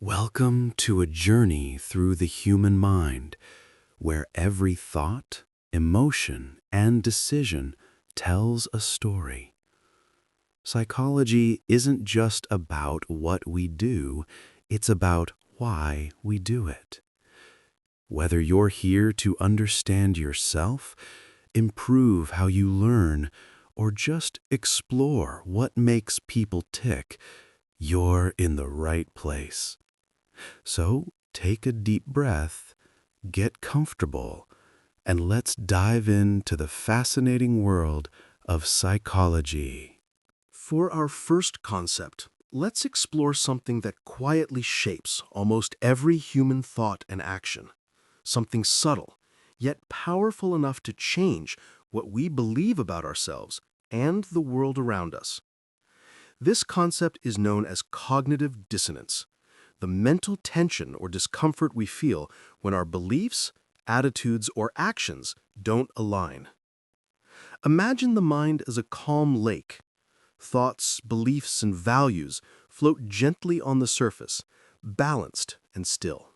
Welcome to a journey through the human mind, where every thought, emotion, and decision tells a story. Psychology isn't just about what we do, it's about why we do it. Whether you're here to understand yourself, improve how you learn, or just explore what makes people tick, you're in the right place. So take a deep breath, get comfortable, and let's dive into the fascinating world of psychology. For our first concept, let's explore something that quietly shapes almost every human thought and action. Something subtle, yet powerful enough to change what we believe about ourselves and the world around us. This concept is known as cognitive dissonance, the mental tension or discomfort we feel when our beliefs, attitudes, or actions don't align. Imagine the mind as a calm lake. Thoughts, beliefs, and values float gently on the surface, balanced and still.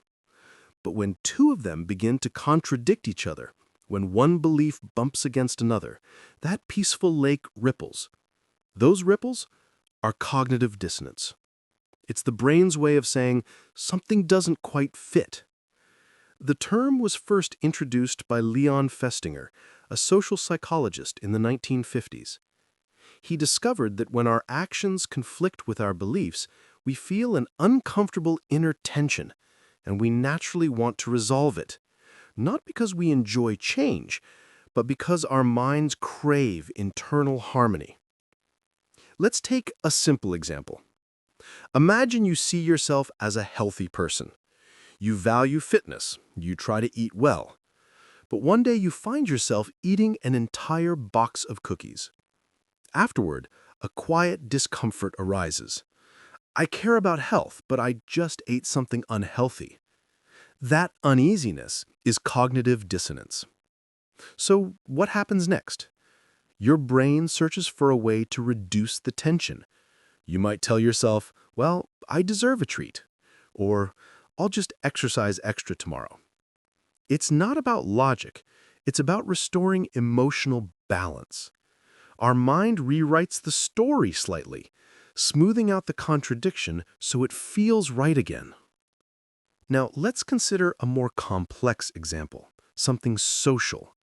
But when two of them begin to contradict each other, when one belief bumps against another, that peaceful lake ripples. Those ripples are cognitive dissonance. It's the brain's way of saying something doesn't quite fit. The term was first introduced by Leon Festinger, a social psychologist in the 1950s. He discovered that when our actions conflict with our beliefs, we feel an uncomfortable inner tension, and we naturally want to resolve it, not because we enjoy change, but because our minds crave internal harmony. Let's take a simple example. Imagine you see yourself as a healthy person. You value fitness, you try to eat well, but one day you find yourself eating an entire box of cookies. Afterward, a quiet discomfort arises. I care about health, but I just ate something unhealthy. That uneasiness is cognitive dissonance. So what happens next? Your brain searches for a way to reduce the tension. You might tell yourself, well, I deserve a treat, or I'll just exercise extra tomorrow. It's not about logic, it's about restoring emotional balance. Our mind rewrites the story slightly, smoothing out the contradiction so it feels right again. Now, let's consider a more complex example, something social.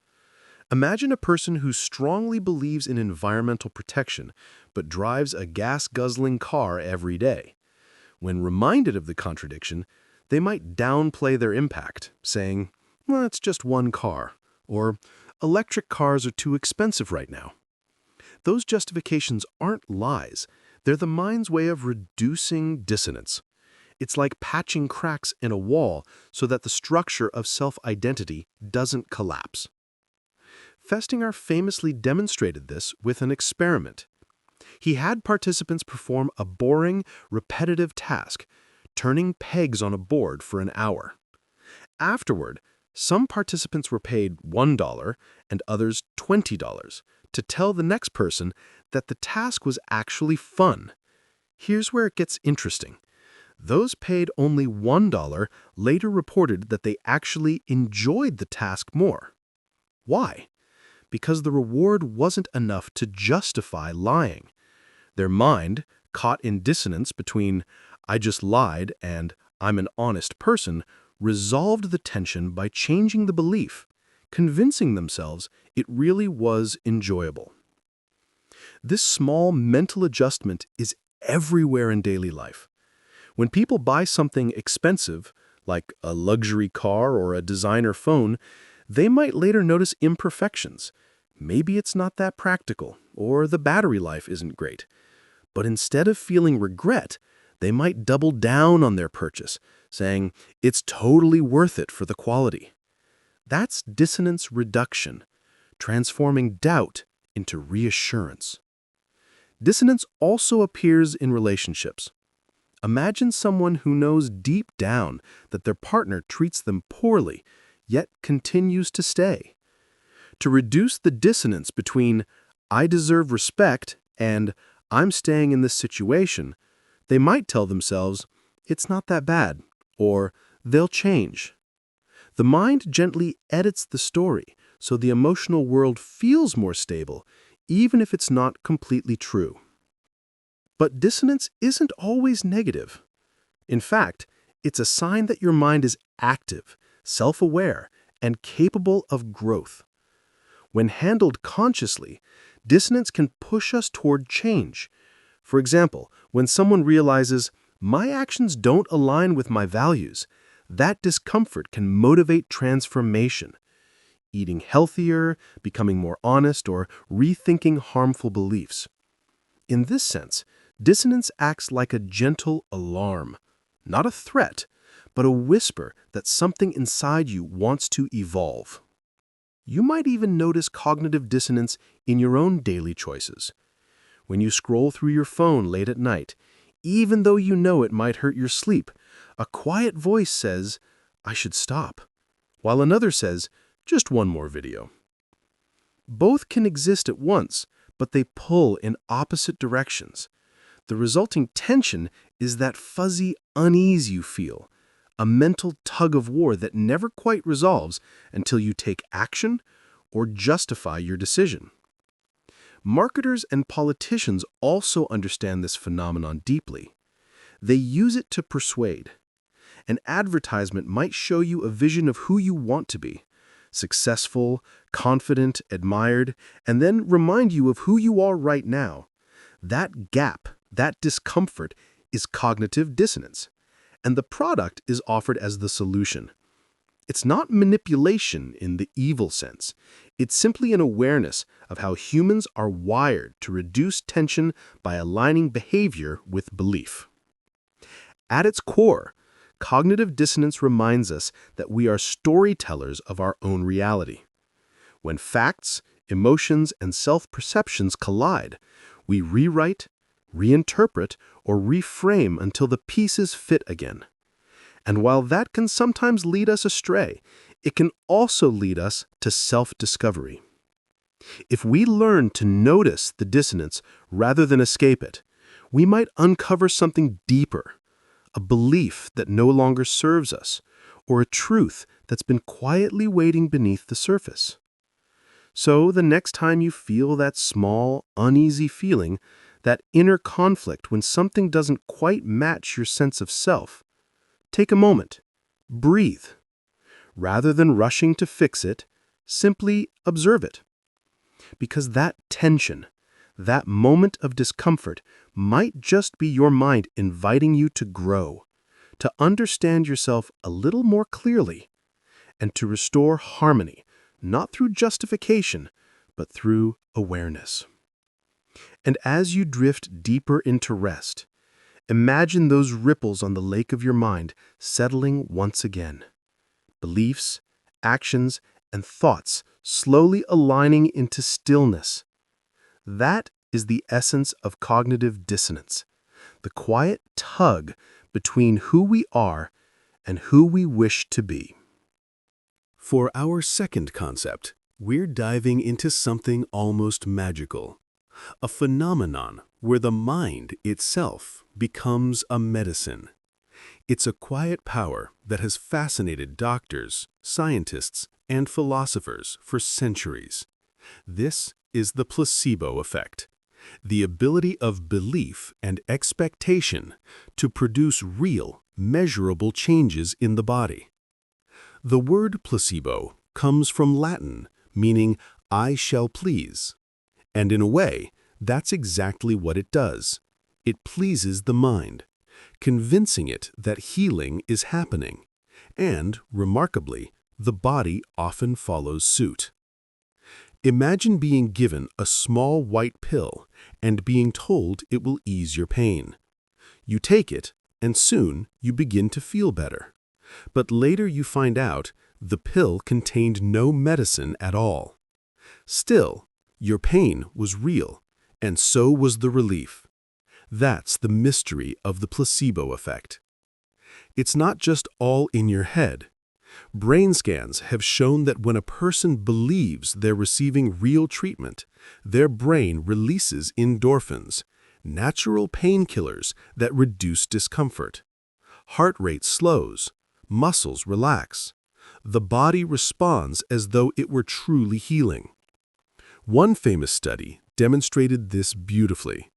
Imagine a person who strongly believes in environmental protection, but drives a gas-guzzling car every day. When reminded of the contradiction, they might downplay their impact, saying, well, it's just one car, or electric cars are too expensive right now. Those justifications aren't lies. They're the mind's way of reducing dissonance. It's like patching cracks in a wall so that the structure of self-identity doesn't collapse. Festinger famously demonstrated this with an experiment. He had participants perform a boring, repetitive task, turning pegs on a board for an hour. Afterward, some participants were paid $1 and others $20 to tell the next person that the task was actually fun. Here's where it gets interesting. Those paid only $1 later reported that they actually enjoyed the task more. Why? Because the reward wasn't enough to justify lying. Their mind, caught in dissonance between I just lied and I'm an honest person, resolved the tension by changing the belief, convincing themselves it really was enjoyable. This small mental adjustment is everywhere in daily life. When people buy something expensive, like a luxury car or a designer phone, they might later notice imperfections. Maybe it's not that practical, or the battery life isn't great. But instead of feeling regret, they might double down on their purchase, saying it's totally worth it for the quality. That's dissonance reduction, transforming doubt into reassurance. Dissonance also appears in relationships. Imagine someone who knows deep down that their partner treats them poorly, yet continues to stay. To reduce the dissonance between I deserve respect and I'm staying in this situation, they might tell themselves, "It's not that bad," or "They'll change." The mind gently edits the story so the emotional world feels more stable, even if it's not completely true. But dissonance isn't always negative. In fact, it's a sign that your mind is active, self-aware, and capable of growth. When handled consciously, dissonance can push us toward change. For example, when someone realizes, "My actions don't align with my values," that discomfort can motivate transformation. Eating healthier, becoming more honest, or rethinking harmful beliefs. In this sense, dissonance acts like a gentle alarm, not a threat, but a whisper that something inside you wants to evolve. You might even notice cognitive dissonance in your own daily choices. When you scroll through your phone late at night, even though you know it might hurt your sleep, a quiet voice says, "I should stop," while another says, "Just one more video." Both can exist at once, but they pull in opposite directions. The resulting tension is that fuzzy unease you feel, a mental tug-of-war that never quite resolves until you take action or justify your decision. Marketers and politicians also understand this phenomenon deeply. They use it to persuade. An advertisement might show you a vision of who you want to be, successful, confident, admired, and then remind you of who you are right now. That gap, that discomfort, is cognitive dissonance, and the product is offered as the solution. It's not manipulation in the evil sense. It's simply an awareness of how humans are wired to reduce tension by aligning behavior with belief. At its core, cognitive dissonance reminds us that we are storytellers of our own reality. When facts, emotions, and self-perceptions collide, we rewrite, reinterpret, or reframe until the pieces fit again. And while that can sometimes lead us astray, it can also lead us to self-discovery. If we learn to notice the dissonance rather than escape it, we might uncover something deeper, a belief that no longer serves us, or a truth that's been quietly waiting beneath the surface. So the next time you feel that small, uneasy feeling, that inner conflict when something doesn't quite match your sense of self, take a moment, breathe. Rather than rushing to fix it, simply observe it. Because that tension, that moment of discomfort, might just be your mind inviting you to grow, to understand yourself a little more clearly, and to restore harmony, not through justification, but through awareness. And as you drift deeper into rest, imagine those ripples on the lake of your mind settling once again. Beliefs, actions, and thoughts slowly aligning into stillness. That is the essence of cognitive dissonance, the quiet tug between who we are and who we wish to be. For our second concept, we're diving into something almost magical, a phenomenon where the mind itself becomes a medicine. It's a quiet power that has fascinated doctors, scientists, and philosophers for centuries. This is the placebo effect, the ability of belief and expectation to produce real, measurable changes in the body. The word placebo comes from Latin, meaning "I shall please." And in a way, that's exactly what it does. It pleases the mind, convincing it that healing is happening. And, remarkably, the body often follows suit. Imagine being given a small white pill and being told it will ease your pain. You take it, and soon you begin to feel better. But later you find out the pill contained no medicine at all. Still, your pain was real, and so was the relief. That's the mystery of the placebo effect. It's not just all in your head. Brain scans have shown that when a person believes they're receiving real treatment, their brain releases endorphins, natural painkillers that reduce discomfort. Heart rate slows, muscles relax. The body responds as though it were truly healing. One famous study demonstrated this beautifully.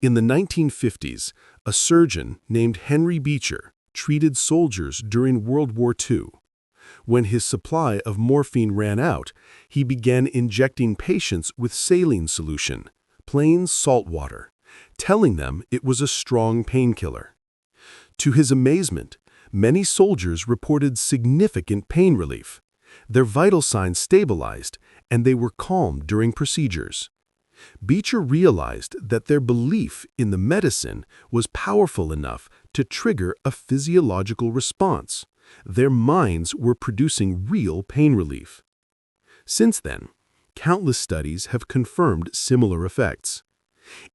In the 1950s, a surgeon named Henry Beecher treated soldiers during World War II. When his supply of morphine ran out, he began injecting patients with saline solution, plain salt water, telling them it was a strong painkiller. To his amazement, many soldiers reported significant pain relief. Their vital signs stabilized, and they were calm during procedures. Beecher realized that their belief in the medicine was powerful enough to trigger a physiological response. Their minds were producing real pain relief. Since then, countless studies have confirmed similar effects.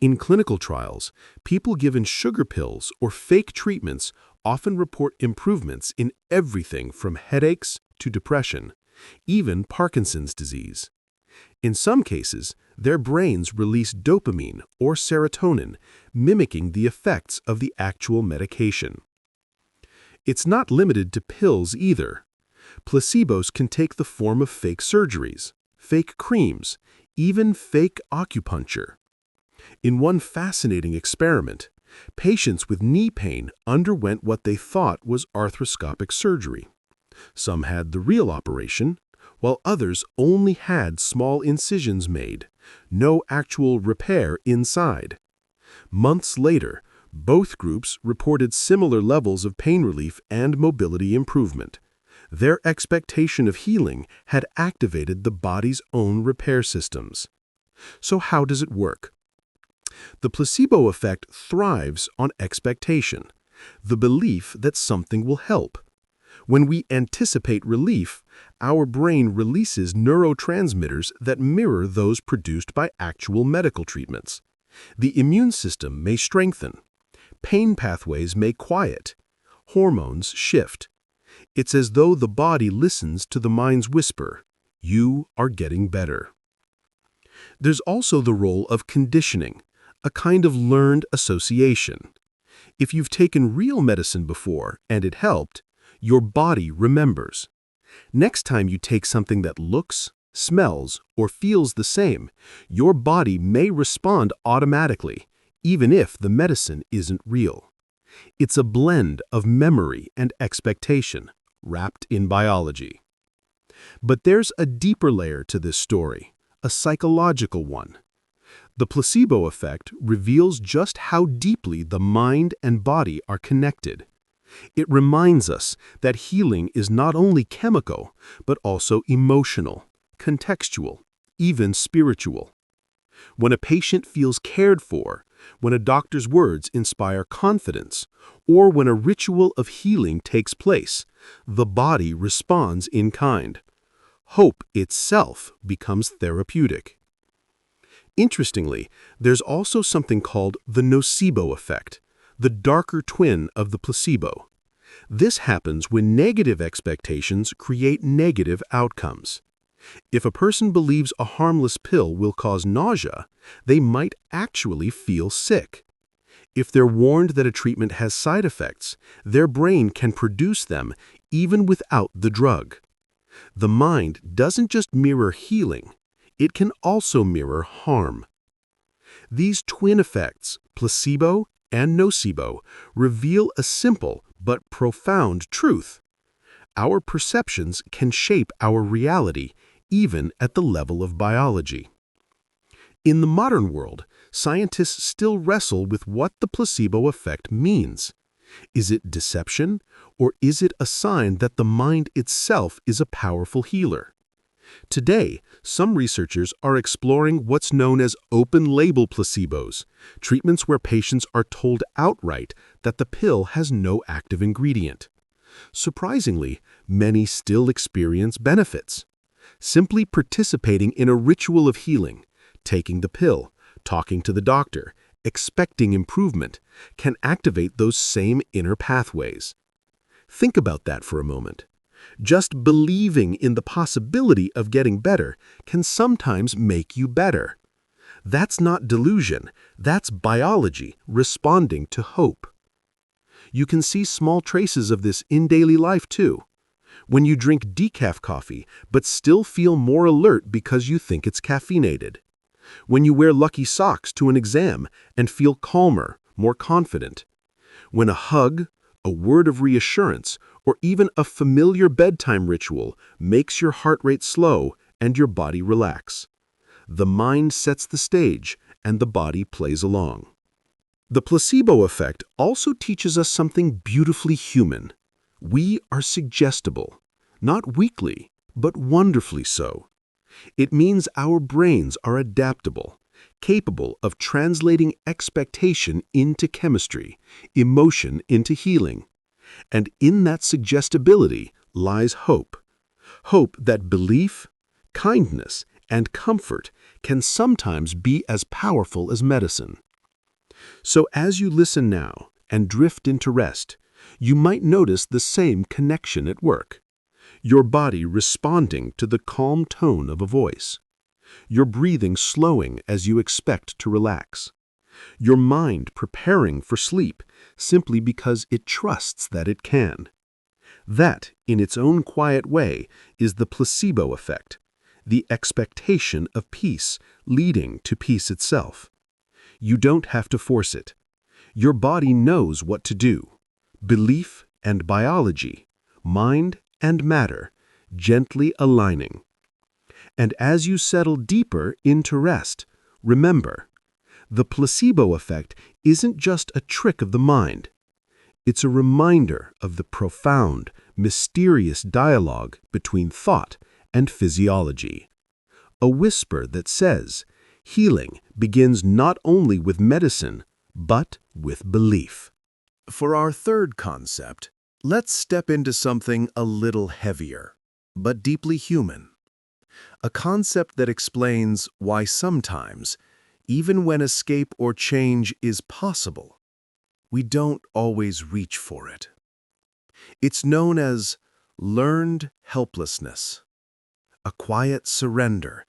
In clinical trials, people given sugar pills or fake treatments often report improvements in everything from headaches to depression, even Parkinson's disease. In some cases, their brains release dopamine or serotonin, mimicking the effects of the actual medication. It's not limited to pills either. Placebos can take the form of fake surgeries, fake creams, even fake acupuncture. In one fascinating experiment, patients with knee pain underwent what they thought was arthroscopic surgery. Some had the real operation, while others only had small incisions made, no actual repair inside. Months later, both groups reported similar levels of pain relief and mobility improvement. Their expectation of healing had activated the body's own repair systems. So how does it work? The placebo effect thrives on expectation, the belief that something will help. When we anticipate relief, our brain releases neurotransmitters that mirror those produced by actual medical treatments. The immune system may strengthen. Pain pathways may quiet. Hormones shift. It's as though the body listens to the mind's whisper, "You are getting better." There's also the role of conditioning, a kind of learned association. If you've taken real medicine before and it helped, your body remembers. Next time you take something that looks, smells, or feels the same, your body may respond automatically, even if the medicine isn't real. It's a blend of memory and expectation, wrapped in biology. But there's a deeper layer to this story, a psychological one. The placebo effect reveals just how deeply the mind and body are connected. It reminds us that healing is not only chemical, but also emotional, contextual, even spiritual. When a patient feels cared for, when a doctor's words inspire confidence, or when a ritual of healing takes place, the body responds in kind. Hope itself becomes therapeutic. Interestingly, there's also something called the nocebo effect, the darker twin of the placebo. This happens when negative expectations create negative outcomes. If a person believes a harmless pill will cause nausea, they might actually feel sick. If they're warned that a treatment has side effects, their brain can produce them even without the drug. The mind doesn't just mirror healing, it can also mirror harm. These twin effects, placebo and nocebo, reveal a simple but profound truth. Our perceptions can shape our reality, even at the level of biology. In the modern world, scientists still wrestle with what the placebo effect means. Is it deception, or is it a sign that the mind itself is a powerful healer? Today, some researchers are exploring what's known as open-label placebos, treatments where patients are told outright that the pill has no active ingredient. Surprisingly, many still experience benefits. Simply participating in a ritual of healing, taking the pill, talking to the doctor, expecting improvement, can activate those same inner pathways. Think about that for a moment. Just believing in the possibility of getting better can sometimes make you better. That's not delusion, that's biology responding to hope. You can see small traces of this in daily life too. When you drink decaf coffee but still feel more alert because you think it's caffeinated. When you wear lucky socks to an exam and feel calmer, more confident. When a hug, a word of reassurance, or even a familiar bedtime ritual makes your heart rate slow and your body relax. The mind sets the stage and the body plays along. The placebo effect also teaches us something beautifully human. We are suggestible, not weakly, but wonderfully so. It means our brains are adaptable, capable of translating expectation into chemistry, emotion into healing. And in that suggestibility lies hope. Hope that belief, kindness, and comfort can sometimes be as powerful as medicine. So as you listen now and drift into rest, you might notice the same connection at work. Your body responding to the calm tone of a voice. Your breathing slowing as you expect to relax. Your mind preparing for sleep simply because it trusts that it can. That, in its own quiet way, is the placebo effect, the expectation of peace leading to peace itself. You don't have to force it. Your body knows what to do. Belief and biology, mind and matter, gently aligning. And as you settle deeper into rest, remember, the placebo effect isn't just a trick of the mind. It's a reminder of the profound, mysterious dialogue between thought and physiology. A whisper that says, healing begins not only with medicine, but with belief. For our third concept, let's step into something a little heavier, but deeply human. A concept that explains why sometimes, even when escape or change is possible, we don't always reach for it. It's known as learned helplessness, a quiet surrender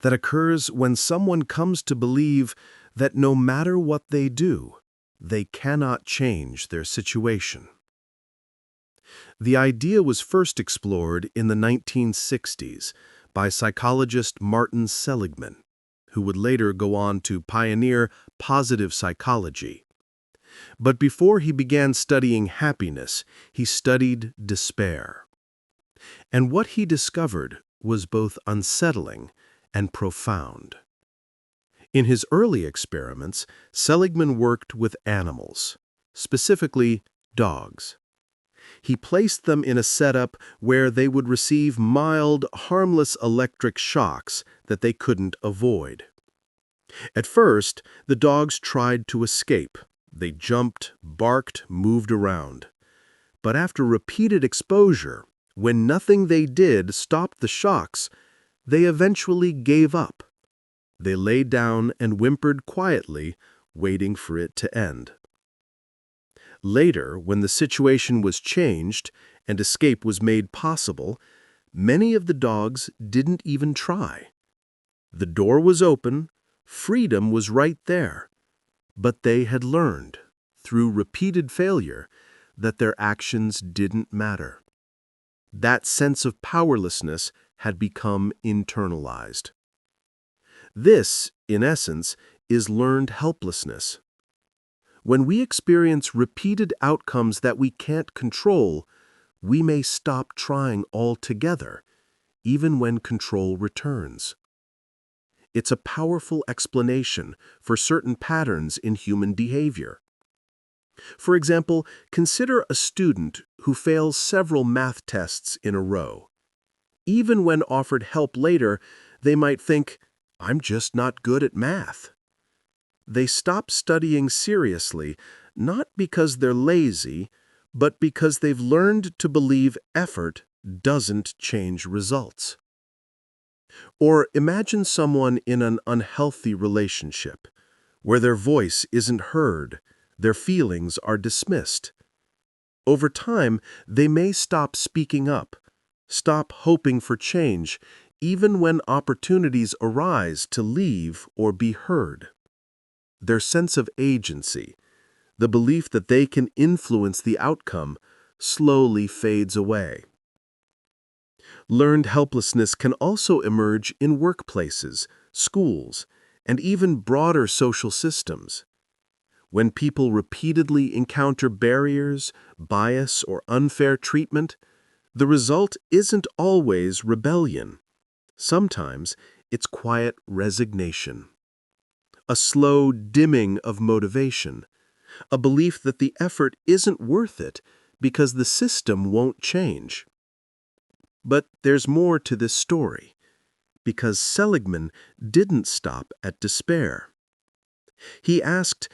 that occurs when someone comes to believe that no matter what they do, they cannot change their situation. The idea was first explored in the 1960s by psychologist Martin Seligman, who would later go on to pioneer positive psychology. But before he began studying happiness, he studied despair. And what he discovered was both unsettling and profound. In his early experiments, Seligman worked with animals, specifically dogs. He placed them in a setup where they would receive mild, harmless electric shocks that they couldn't avoid. At first, the dogs tried to escape. They jumped, barked, moved around. But after repeated exposure, when nothing they did stopped the shocks, they eventually gave up. They lay down and whimpered quietly, waiting for it to end. Later, when the situation was changed and escape was made possible, many of the dogs didn't even try. The door was open, freedom was right there, but they had learned, through repeated failure, that their actions didn't matter. That sense of powerlessness had become internalized. This, in essence, is learned helplessness. When we experience repeated outcomes that we can't control, we may stop trying altogether, even when control returns. It's a powerful explanation for certain patterns in human behavior. For example, consider a student who fails several math tests in a row. Even when offered help later, they might think, "I'm just not good at math." They stop studying seriously, not because they're lazy, but because they've learned to believe effort doesn't change results. Or imagine someone in an unhealthy relationship, where their voice isn't heard, their feelings are dismissed. Over time, they may stop speaking up, stop hoping for change, even when opportunities arise to leave or be heard. Their sense of agency, The belief that they can influence the outcome slowly fades away. Learned helplessness can also emerge in workplaces, schools, and even broader social systems. When people repeatedly encounter barriers, bias, or unfair treatment, the result isn't always rebellion. Sometimes it's quiet resignation, a slow dimming of motivation, a belief that the effort isn't worth it because the system won't change. But there's more to this story, because Seligman didn't stop at despair. He asked,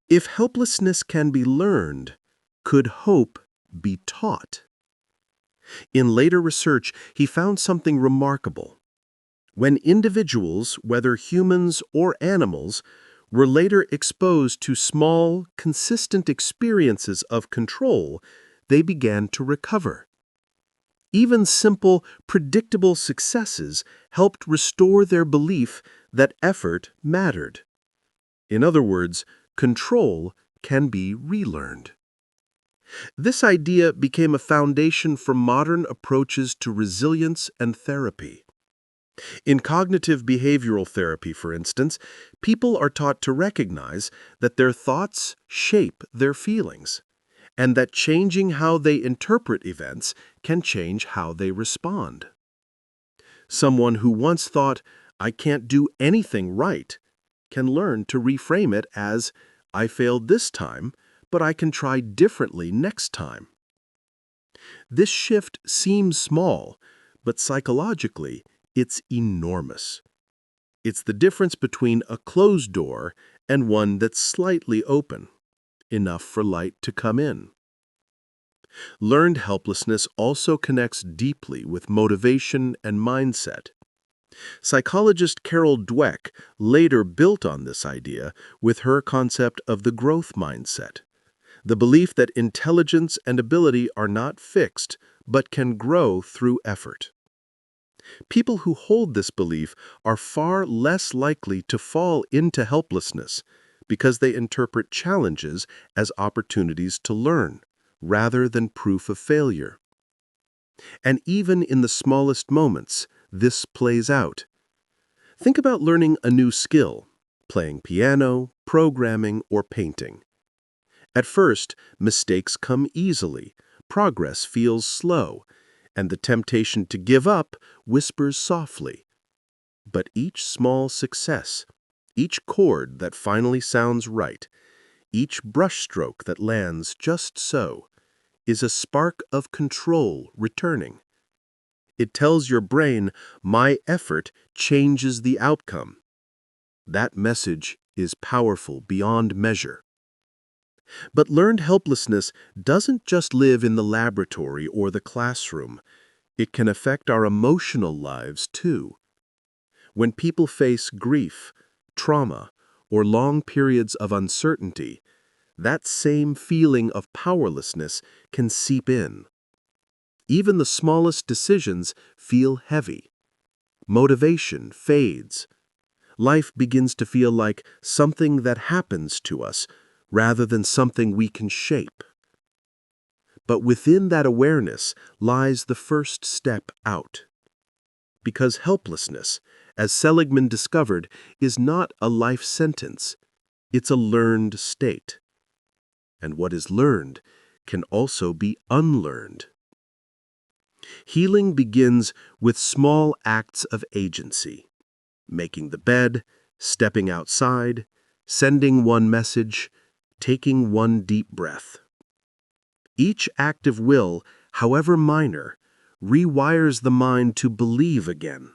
if helplessness can be learned, could hope be taught? In later research, he found something remarkable. When individuals, whether humans or animals, were later exposed to small, consistent experiences of control, they began to recover. Even simple, predictable successes helped restore their belief that effort mattered. In other words, control can be relearned. This idea became a foundation for modern approaches to resilience and therapy. In cognitive behavioral therapy, for instance, people are taught to recognize that their thoughts shape their feelings, and that changing how they interpret events can change how they respond. Someone who once thought, "I can't do anything right," can learn to reframe it as, "I failed this time, but I can try differently next time." This shift seems small, but psychologically, it's enormous. It's the difference between a closed door and one that's slightly open, enough for light to come in. Learned helplessness also connects deeply with motivation and mindset. Psychologist Carol Dweck later built on this idea with her concept of the growth mindset, the belief that intelligence and ability are not fixed but can grow through effort. People who hold this belief are far less likely to fall into helplessness because they interpret challenges as opportunities to learn, rather than proof of failure. And even in the smallest moments, this plays out. Think about learning a new skill, playing piano, programming, or painting. At first, mistakes come easily, progress feels slow, and the temptation to give up whispers softly. But each small success, each chord that finally sounds right, each brushstroke that lands just so, is a spark of control returning. It tells your brain, my effort changes the outcome. That message is powerful beyond measure. But learned helplessness doesn't just live in the laboratory or the classroom. It can affect our emotional lives too. When people face grief, trauma, or long periods of uncertainty, that same feeling of powerlessness can seep in. Even the smallest decisions feel heavy. Motivation fades. Life begins to feel like something that happens to us rather than something we can shape. But within that awareness lies the first step out. Because helplessness, as Seligman discovered, is not a life sentence. It's a learned state. And what is learned can also be unlearned. Healing begins with small acts of agency. Making the bed, stepping outside, sending one message, taking one deep breath. Each act of will, however minor, rewires the mind to believe again.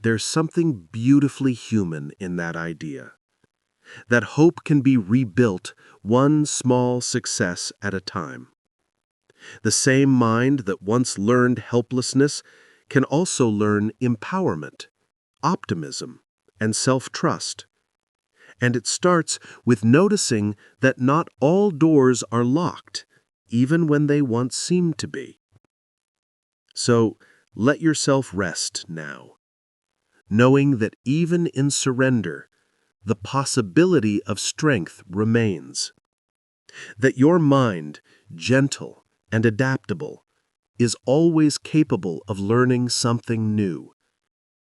There's something beautifully human in that idea, that hope can be rebuilt one small success at a time. The same mind that once learned helplessness can also learn empowerment, optimism, and self-trust. And it starts with noticing that not all doors are locked, even when they once seemed to be. So let yourself rest now, knowing that even in surrender, the possibility of strength remains. That your mind, gentle and adaptable, is always capable of learning something new,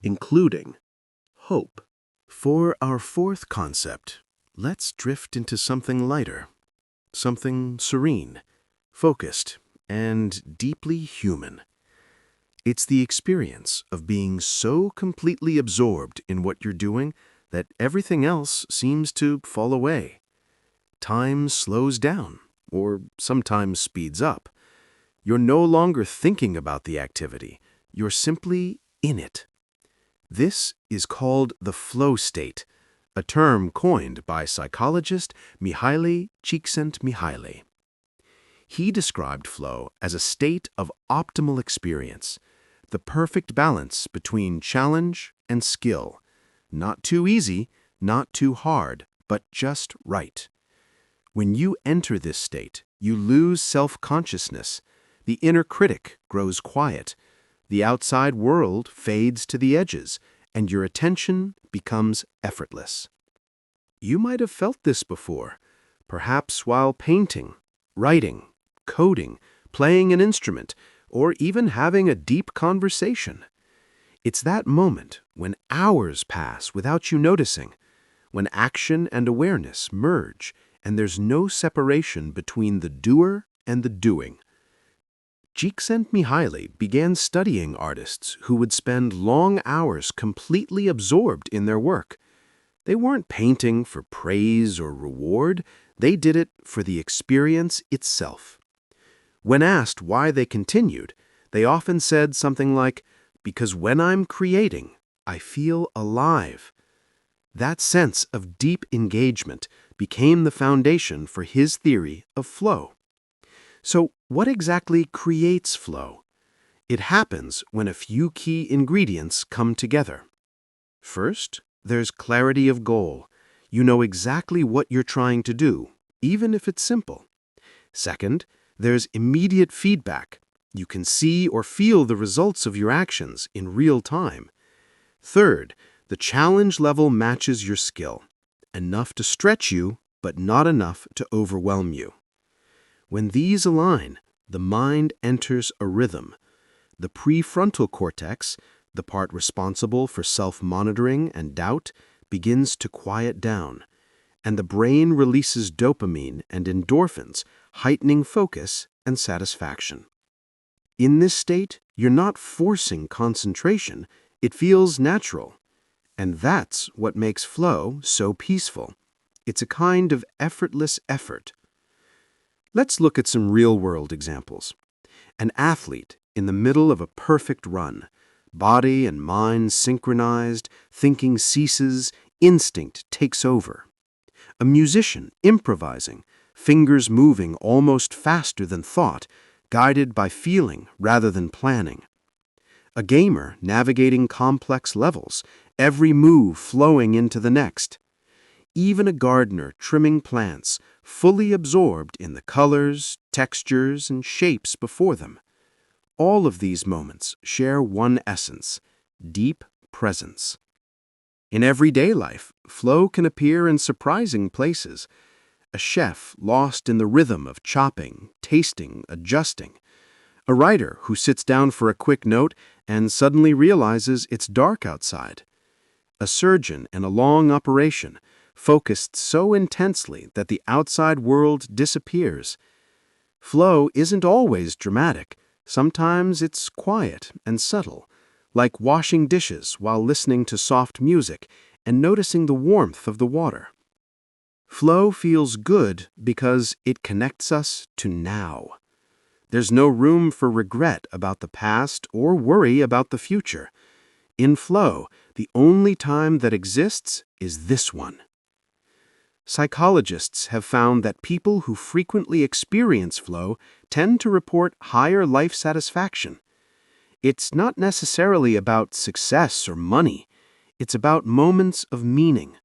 including hope. For our fourth concept, let's drift into something lighter, something serene, focused, and deeply human. It's the experience of being so completely absorbed in what you're doing that everything else seems to fall away. Time slows down, or sometimes speeds up. You're no longer thinking about the activity, you're simply in it. This is called the flow state, a term coined by psychologist Mihaly Csikszentmihalyi. He described flow as a state of optimal experience, the perfect balance between challenge and skill. Not too easy, not too hard, but just right. When you enter this state, you lose self-consciousness. The inner critic grows quiet. The outside world fades to the edges, and your attention becomes effortless. You might have felt this before, perhaps while painting, writing, coding, playing an instrument, or even having a deep conversation. It's that moment when hours pass without you noticing, when action and awareness merge, and there's no separation between the doer and the doing. Csikszentmihalyi began studying artists who would spend long hours completely absorbed in their work. They weren't painting for praise or reward, they did it for the experience itself. When asked why they continued, they often said something like, "Because when I'm creating, I feel alive." That sense of deep engagement became the foundation for his theory of flow. So, what exactly creates flow? It happens when a few key ingredients come together. First, there's clarity of goal. You know exactly what you're trying to do, even if it's simple. Second, there's immediate feedback. You can see or feel the results of your actions in real time. Third, the challenge level matches your skill. Enough to stretch you, but not enough to overwhelm you. When these align, the mind enters a rhythm. The prefrontal cortex, the part responsible for self-monitoring and doubt, begins to quiet down, and the brain releases dopamine and endorphins, heightening focus and satisfaction. In this state, you're not forcing concentration, it feels natural. And that's what makes flow so peaceful. It's a kind of effortless effort. Let's look at some real-world examples. An athlete in the middle of a perfect run. Body and mind synchronized, thinking ceases, instinct takes over. A musician improvising, fingers moving almost faster than thought, guided by feeling rather than planning. A gamer navigating complex levels, every move flowing into the next. Even a gardener trimming plants, fully absorbed in the colors, textures, and shapes before them. All of these moments share one essence: deep presence. In everyday life, flow can appear in surprising places. A chef lost in the rhythm of chopping, tasting, adjusting. A writer who sits down for a quick note and suddenly realizes it's dark outside. A surgeon in a long operation, focused so intensely that the outside world disappears. Flow isn't always dramatic. Sometimes it's quiet and subtle, like washing dishes while listening to soft music and noticing the warmth of the water. Flow feels good because it connects us to now. There's no room for regret about the past or worry about the future. In flow, the only time that exists is this one. Psychologists have found that people who frequently experience flow tend to report higher life satisfaction. It's not necessarily about success or money. It's about moments of meaning.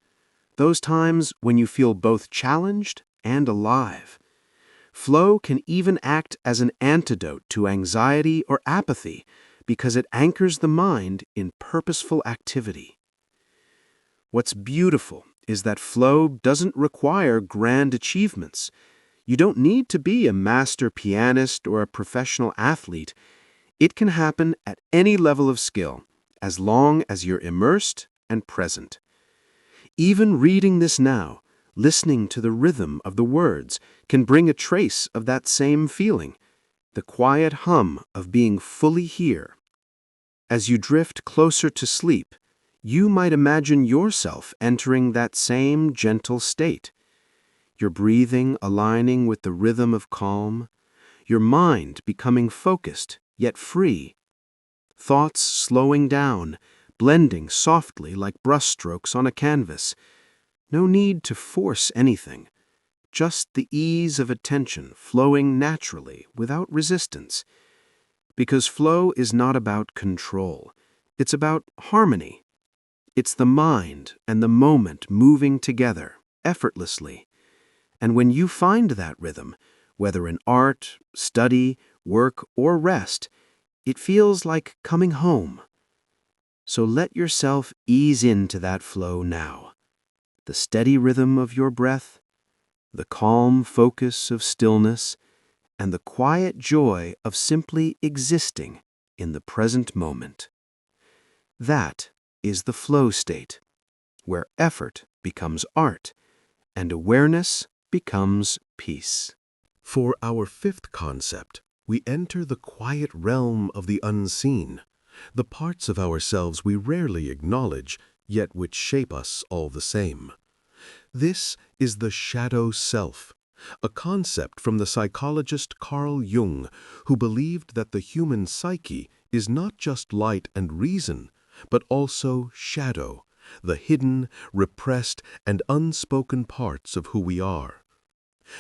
Those times when you feel both challenged and alive. Flow can even act as an antidote to anxiety or apathy because it anchors the mind in purposeful activity. What's beautiful is that flow doesn't require grand achievements. You don't need to be a master pianist or a professional athlete. It can happen at any level of skill, as long as you're immersed and present. Even reading this now, listening to the rhythm of the words, can bring a trace of that same feeling, the quiet hum of being fully here. As you drift closer to sleep, you might imagine yourself entering that same gentle state. Your breathing aligning with the rhythm of calm, your mind becoming focused yet free, thoughts slowing down, blending softly like brushstrokes on a canvas. No need to force anything, just the ease of attention flowing naturally without resistance. Because flow is not about control, it's about harmony. It's the mind and the moment moving together, effortlessly. And when you find that rhythm, whether in art, study, work, or rest, it feels like coming home. So let yourself ease into that flow now. The steady rhythm of your breath, the calm focus of stillness, and the quiet joy of simply existing in the present moment. That is the flow state, where effort becomes art and awareness becomes peace. For our fifth concept, we enter the quiet realm of the unseen, the parts of ourselves we rarely acknowledge, yet which shape us all the same. This is the shadow self, a concept from the psychologist Carl Jung, who believed that the human psyche is not just light and reason, but also shadow, the hidden, repressed, and unspoken parts of who we are.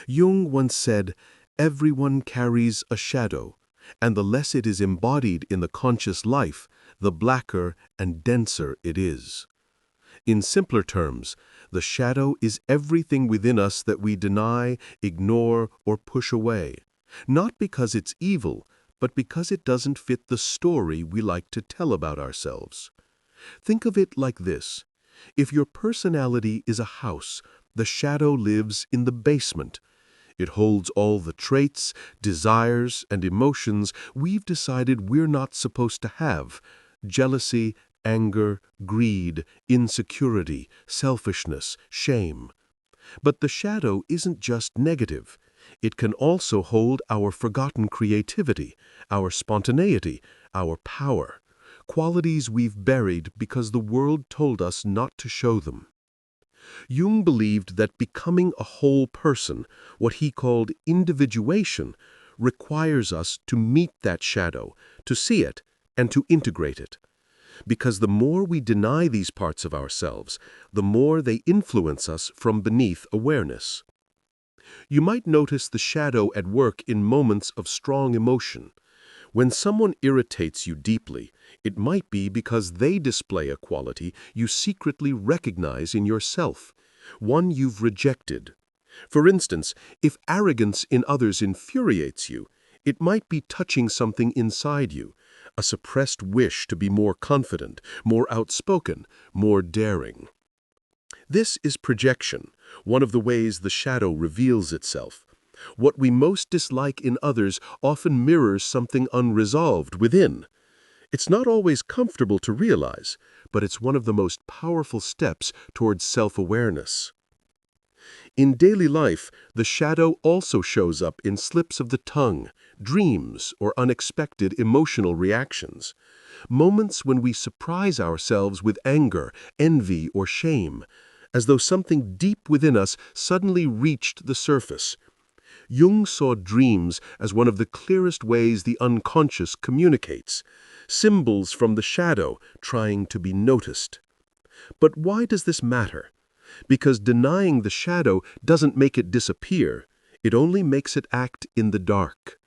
Jung once said, "Everyone carries a shadow, and the less it is embodied in the conscious life, the blacker and denser it is." In simpler terms, the shadow is everything within us that we deny, ignore, or push away, not because it's evil, but because it doesn't fit the story we like to tell about ourselves. Think of it like this. If your personality is a house, the shadow lives in the basement. It holds all the traits, desires, and emotions we've decided we're not supposed to have: jealousy, anger, greed, insecurity, selfishness, shame. But the shadow isn't just negative. It can also hold our forgotten creativity, our spontaneity, our power, qualities we've buried because the world told us not to show them. Jung believed that becoming a whole person, what he called individuation, requires us to meet that shadow, to see it, and to integrate it. Because the more we deny these parts of ourselves, the more they influence us from beneath awareness. You might notice the shadow at work in moments of strong emotion. When someone irritates you deeply, it might be because they display a quality you secretly recognize in yourself, one you've rejected. For instance, if arrogance in others infuriates you, it might be touching something inside you, a suppressed wish to be more confident, more outspoken, more daring. This is projection, one of the ways the shadow reveals itself. What we most dislike in others often mirrors something unresolved within. It's not always comfortable to realize, but it's one of the most powerful steps towards self-awareness. In daily life, the shadow also shows up in slips of the tongue, dreams, or unexpected emotional reactions. Moments when we surprise ourselves with anger, envy, or shame, as though something deep within us suddenly reached the surface. Jung saw dreams as one of the clearest ways the unconscious communicates, symbols from the shadow trying to be noticed. But why does this matter? Because denying the shadow doesn't make it disappear, it only makes it act in the dark.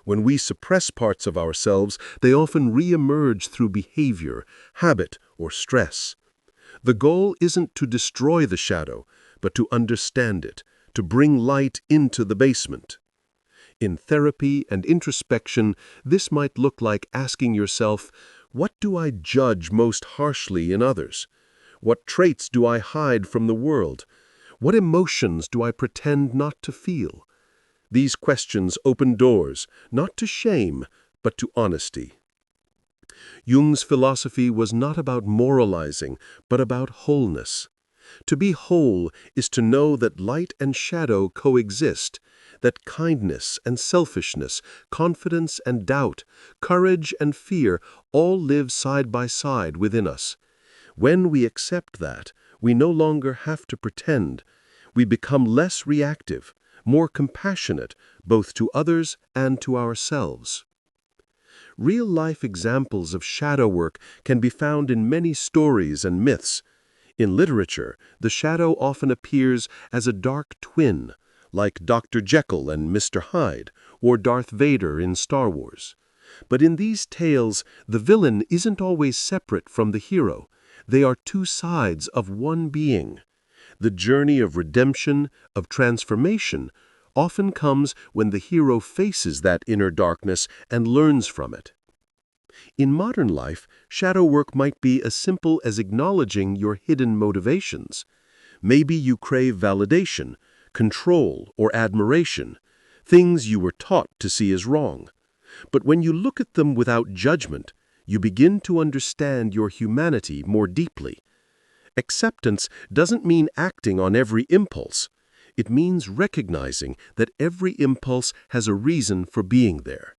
When we suppress parts of ourselves, they often re-emerge through behavior, habit, or stress. The goal isn't to destroy the shadow, but to understand it, to bring light into the basement. In therapy and introspection, this might look like asking yourself, what do I judge most harshly in others? What traits do I hide from the world? What emotions do I pretend not to feel? These questions open doors, not to shame, but to honesty. Jung's philosophy was not about moralizing, but about wholeness. To be whole is to know that light and shadow coexist, that kindness and selfishness, confidence and doubt, courage and fear all live side by side within us. When we accept that, we no longer have to pretend. We become less reactive, more compassionate, both to others and to ourselves. Real-life examples of shadow work can be found in many stories and myths. In literature, the shadow often appears as a dark twin, like Dr. Jekyll and Mr. Hyde, or Darth Vader in Star Wars. But in these tales, the villain isn't always separate from the hero. They are two sides of one being. The journey of redemption, of transformation, often comes when the hero faces that inner darkness and learns from it. In modern life, shadow work might be as simple as acknowledging your hidden motivations. Maybe you crave validation, control, or admiration, things you were taught to see as wrong. But when you look at them without judgment, you begin to understand your humanity more deeply. Acceptance doesn't mean acting on every impulse. It means recognizing that every impulse has a reason for being there.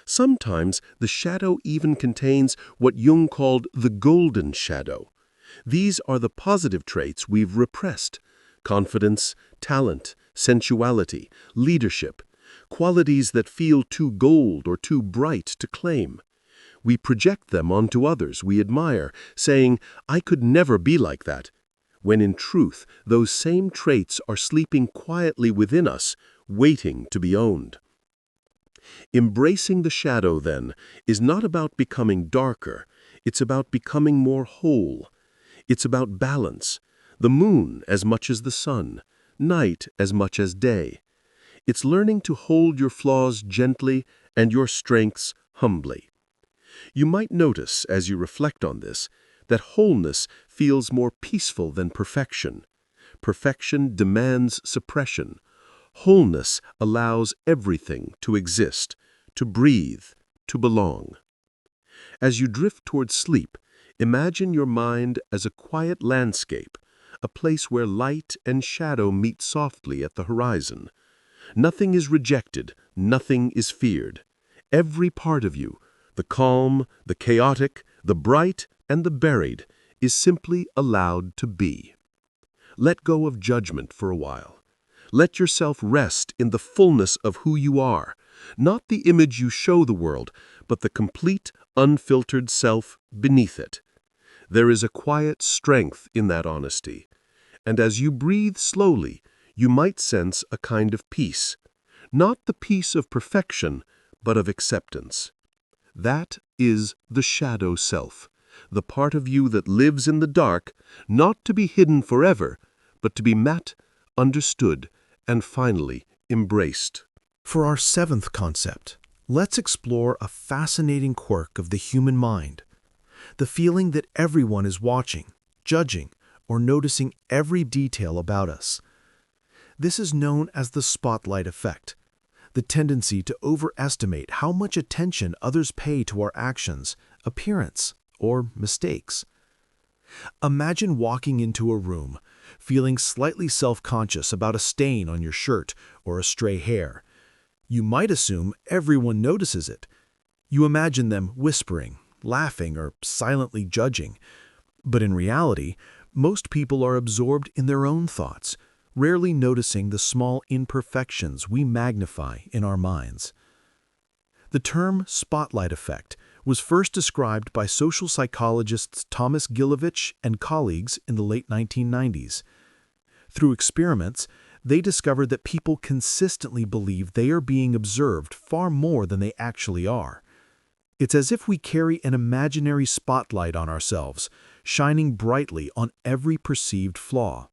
Sometimes the shadow even contains what Jung called the golden shadow. These are the positive traits we've repressed: confidence, talent, sensuality, leadership, qualities that feel too gold or too bright to claim. We project them onto others we admire, saying, "I could never be like that," when in truth, those same traits are sleeping quietly within us, waiting to be owned. Embracing the shadow, then, is not about becoming darker. It's about becoming more whole. It's about balance, the moon as much as the sun, night as much as day. It's learning to hold your flaws gently and your strengths humbly. You might notice, as you reflect on this, that wholeness feels more peaceful than perfection. Perfection demands suppression. Wholeness allows everything to exist, to breathe, to belong. As you drift toward sleep, imagine your mind as a quiet landscape, a place where light and shadow meet softly at the horizon. Nothing is rejected, nothing is feared. Every part of you, the calm, the chaotic, the bright, and the buried, is simply allowed to be. Let go of judgment for a while. Let yourself rest in the fullness of who you are, not the image you show the world, but the complete, unfiltered self beneath it. There is a quiet strength in that honesty, and as you breathe slowly, you might sense a kind of peace, not the peace of perfection, but of acceptance. That is the shadow self, the part of you that lives in the dark, not to be hidden forever, but to be met, understood, and finally embraced. For our seventh concept, let's explore a fascinating quirk of the human mind: the feeling that everyone is watching, judging, or noticing every detail about us. This is known as the spotlight effect, the tendency to overestimate how much attention others pay to our actions, appearance, or mistakes. Imagine walking into a room, feeling slightly self-conscious about a stain on your shirt or a stray hair. You might assume everyone notices it. You imagine them whispering, laughing, or silently judging. But in reality, most people are absorbed in their own thoughts, rarely noticing the small imperfections we magnify in our minds. The term spotlight effect was first described by social psychologists Thomas Gilovich and colleagues in the late 1990s. Through experiments, they discovered that people consistently believe they are being observed far more than they actually are. It's as if we carry an imaginary spotlight on ourselves, shining brightly on every perceived flaw.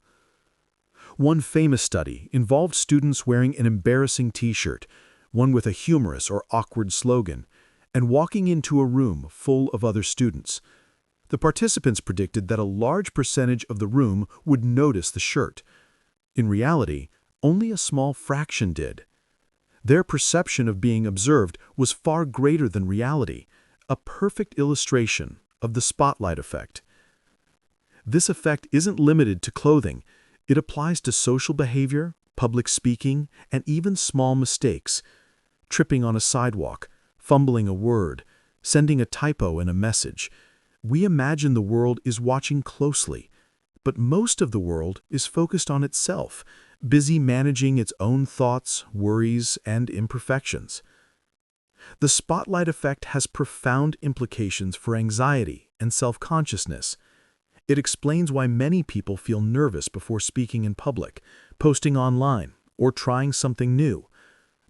One famous study involved students wearing an embarrassing t-shirt, one with a humorous or awkward slogan, and walking into a room full of other students. The participants predicted that a large percentage of the room would notice the shirt. In reality, only a small fraction did. Their perception of being observed was far greater than reality, a perfect illustration of the spotlight effect. This effect isn't limited to clothing. It applies to social behavior, public speaking, and even small mistakes. Tripping on a sidewalk, fumbling a word, sending a typo in a message. We imagine the world is watching closely, but most of the world is focused on itself, busy managing its own thoughts, worries, and imperfections. The spotlight effect has profound implications for anxiety and self-consciousness. It explains why many people feel nervous before speaking in public, posting online, or trying something new.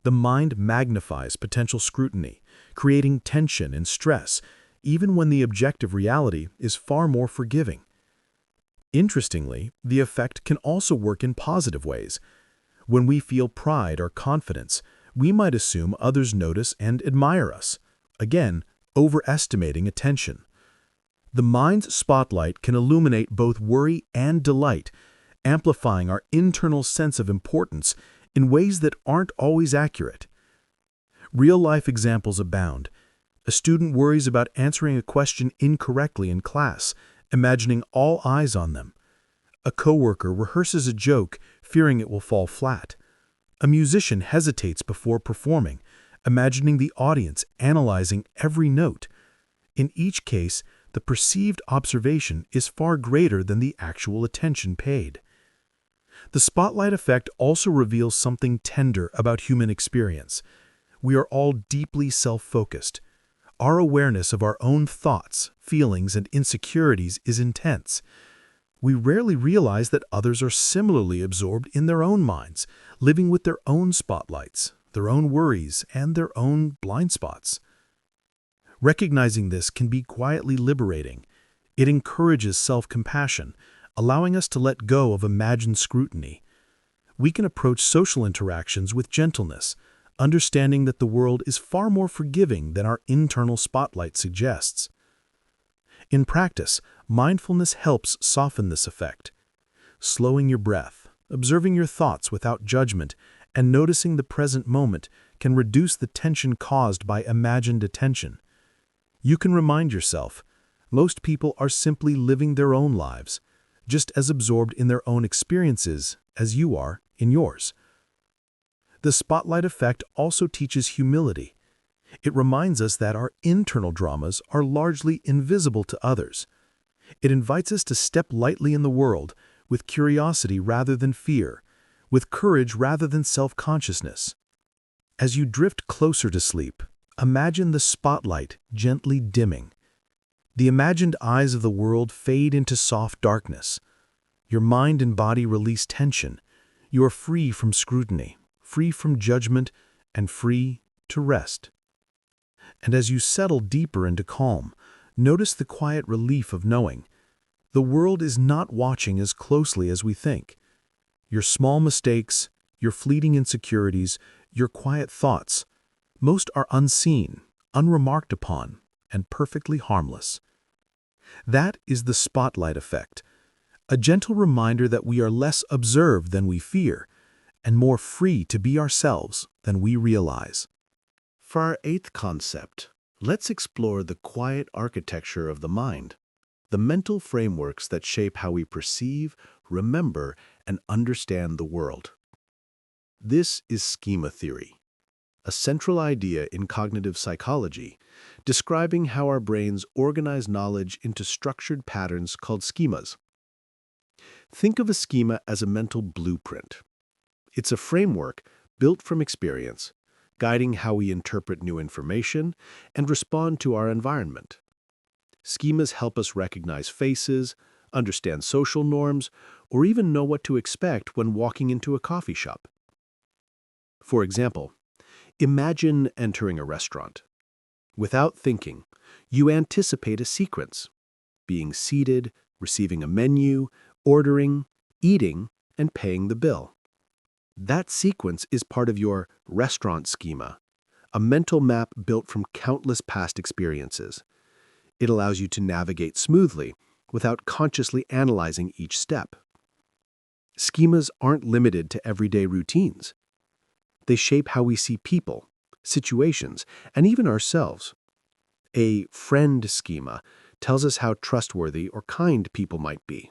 The mind magnifies potential scrutiny, creating tension and stress, even when the objective reality is far more forgiving. Interestingly, the effect can also work in positive ways. When we feel pride or confidence, we might assume others notice and admire us, again, overestimating attention. The mind's spotlight can illuminate both worry and delight, amplifying our internal sense of importance in ways that aren't always accurate. Real-life examples abound. A student worries about answering a question incorrectly in class, imagining all eyes on them. A coworker rehearses a joke, fearing it will fall flat. A musician hesitates before performing, imagining the audience analyzing every note. In each case, the perceived observation is far greater than the actual attention paid. The spotlight effect also reveals something tender about human experience. We are all deeply self-focused. Our awareness of our own thoughts, feelings, and insecurities is intense. We rarely realize that others are similarly absorbed in their own minds, living with their own spotlights, their own worries, and their own blind spots. Recognizing this can be quietly liberating. It encourages self-compassion, allowing us to let go of imagined scrutiny. We can approach social interactions with gentleness, understanding that the world is far more forgiving than our internal spotlight suggests. In practice, mindfulness helps soften this effect. Slowing your breath, observing your thoughts without judgment, and noticing the present moment can reduce the tension caused by imagined attention. You can remind yourself, most people are simply living their own lives, just as absorbed in their own experiences as you are in yours. The spotlight effect also teaches humility. It reminds us that our internal dramas are largely invisible to others. It invites us to step lightly in the world, with curiosity rather than fear, with courage rather than self-consciousness. As you drift closer to sleep, imagine the spotlight gently dimming. The imagined eyes of the world fade into soft darkness. Your mind and body release tension. You are free from scrutiny, free from judgment, and free to rest. And as you settle deeper into calm, notice the quiet relief of knowing the world is not watching as closely as we think. Your small mistakes, your fleeting insecurities, your quiet thoughts, most are unseen, unremarked upon, and perfectly harmless. That is the spotlight effect, a gentle reminder that we are less observed than we fear, and more free to be ourselves than we realize. For our eighth concept, let's explore the quiet architecture of the mind, the mental frameworks that shape how we perceive, remember, and understand the world. This is schema theory, a central idea in cognitive psychology, describing how our brains organize knowledge into structured patterns called schemas. Think of a schema as a mental blueprint. It's a framework built from experience, guiding how we interpret new information and respond to our environment. Schemas help us recognize faces, understand social norms, or even know what to expect when walking into a coffee shop. For example, imagine entering a restaurant. Without thinking, you anticipate a sequence: being seated, receiving a menu, ordering, eating, and paying the bill. That sequence is part of your restaurant schema, a mental map built from countless past experiences. It allows you to navigate smoothly without consciously analyzing each step. Schemas aren't limited to everyday routines. They shape how we see people, situations, and even ourselves. A friend schema tells us how trustworthy or kind people might be.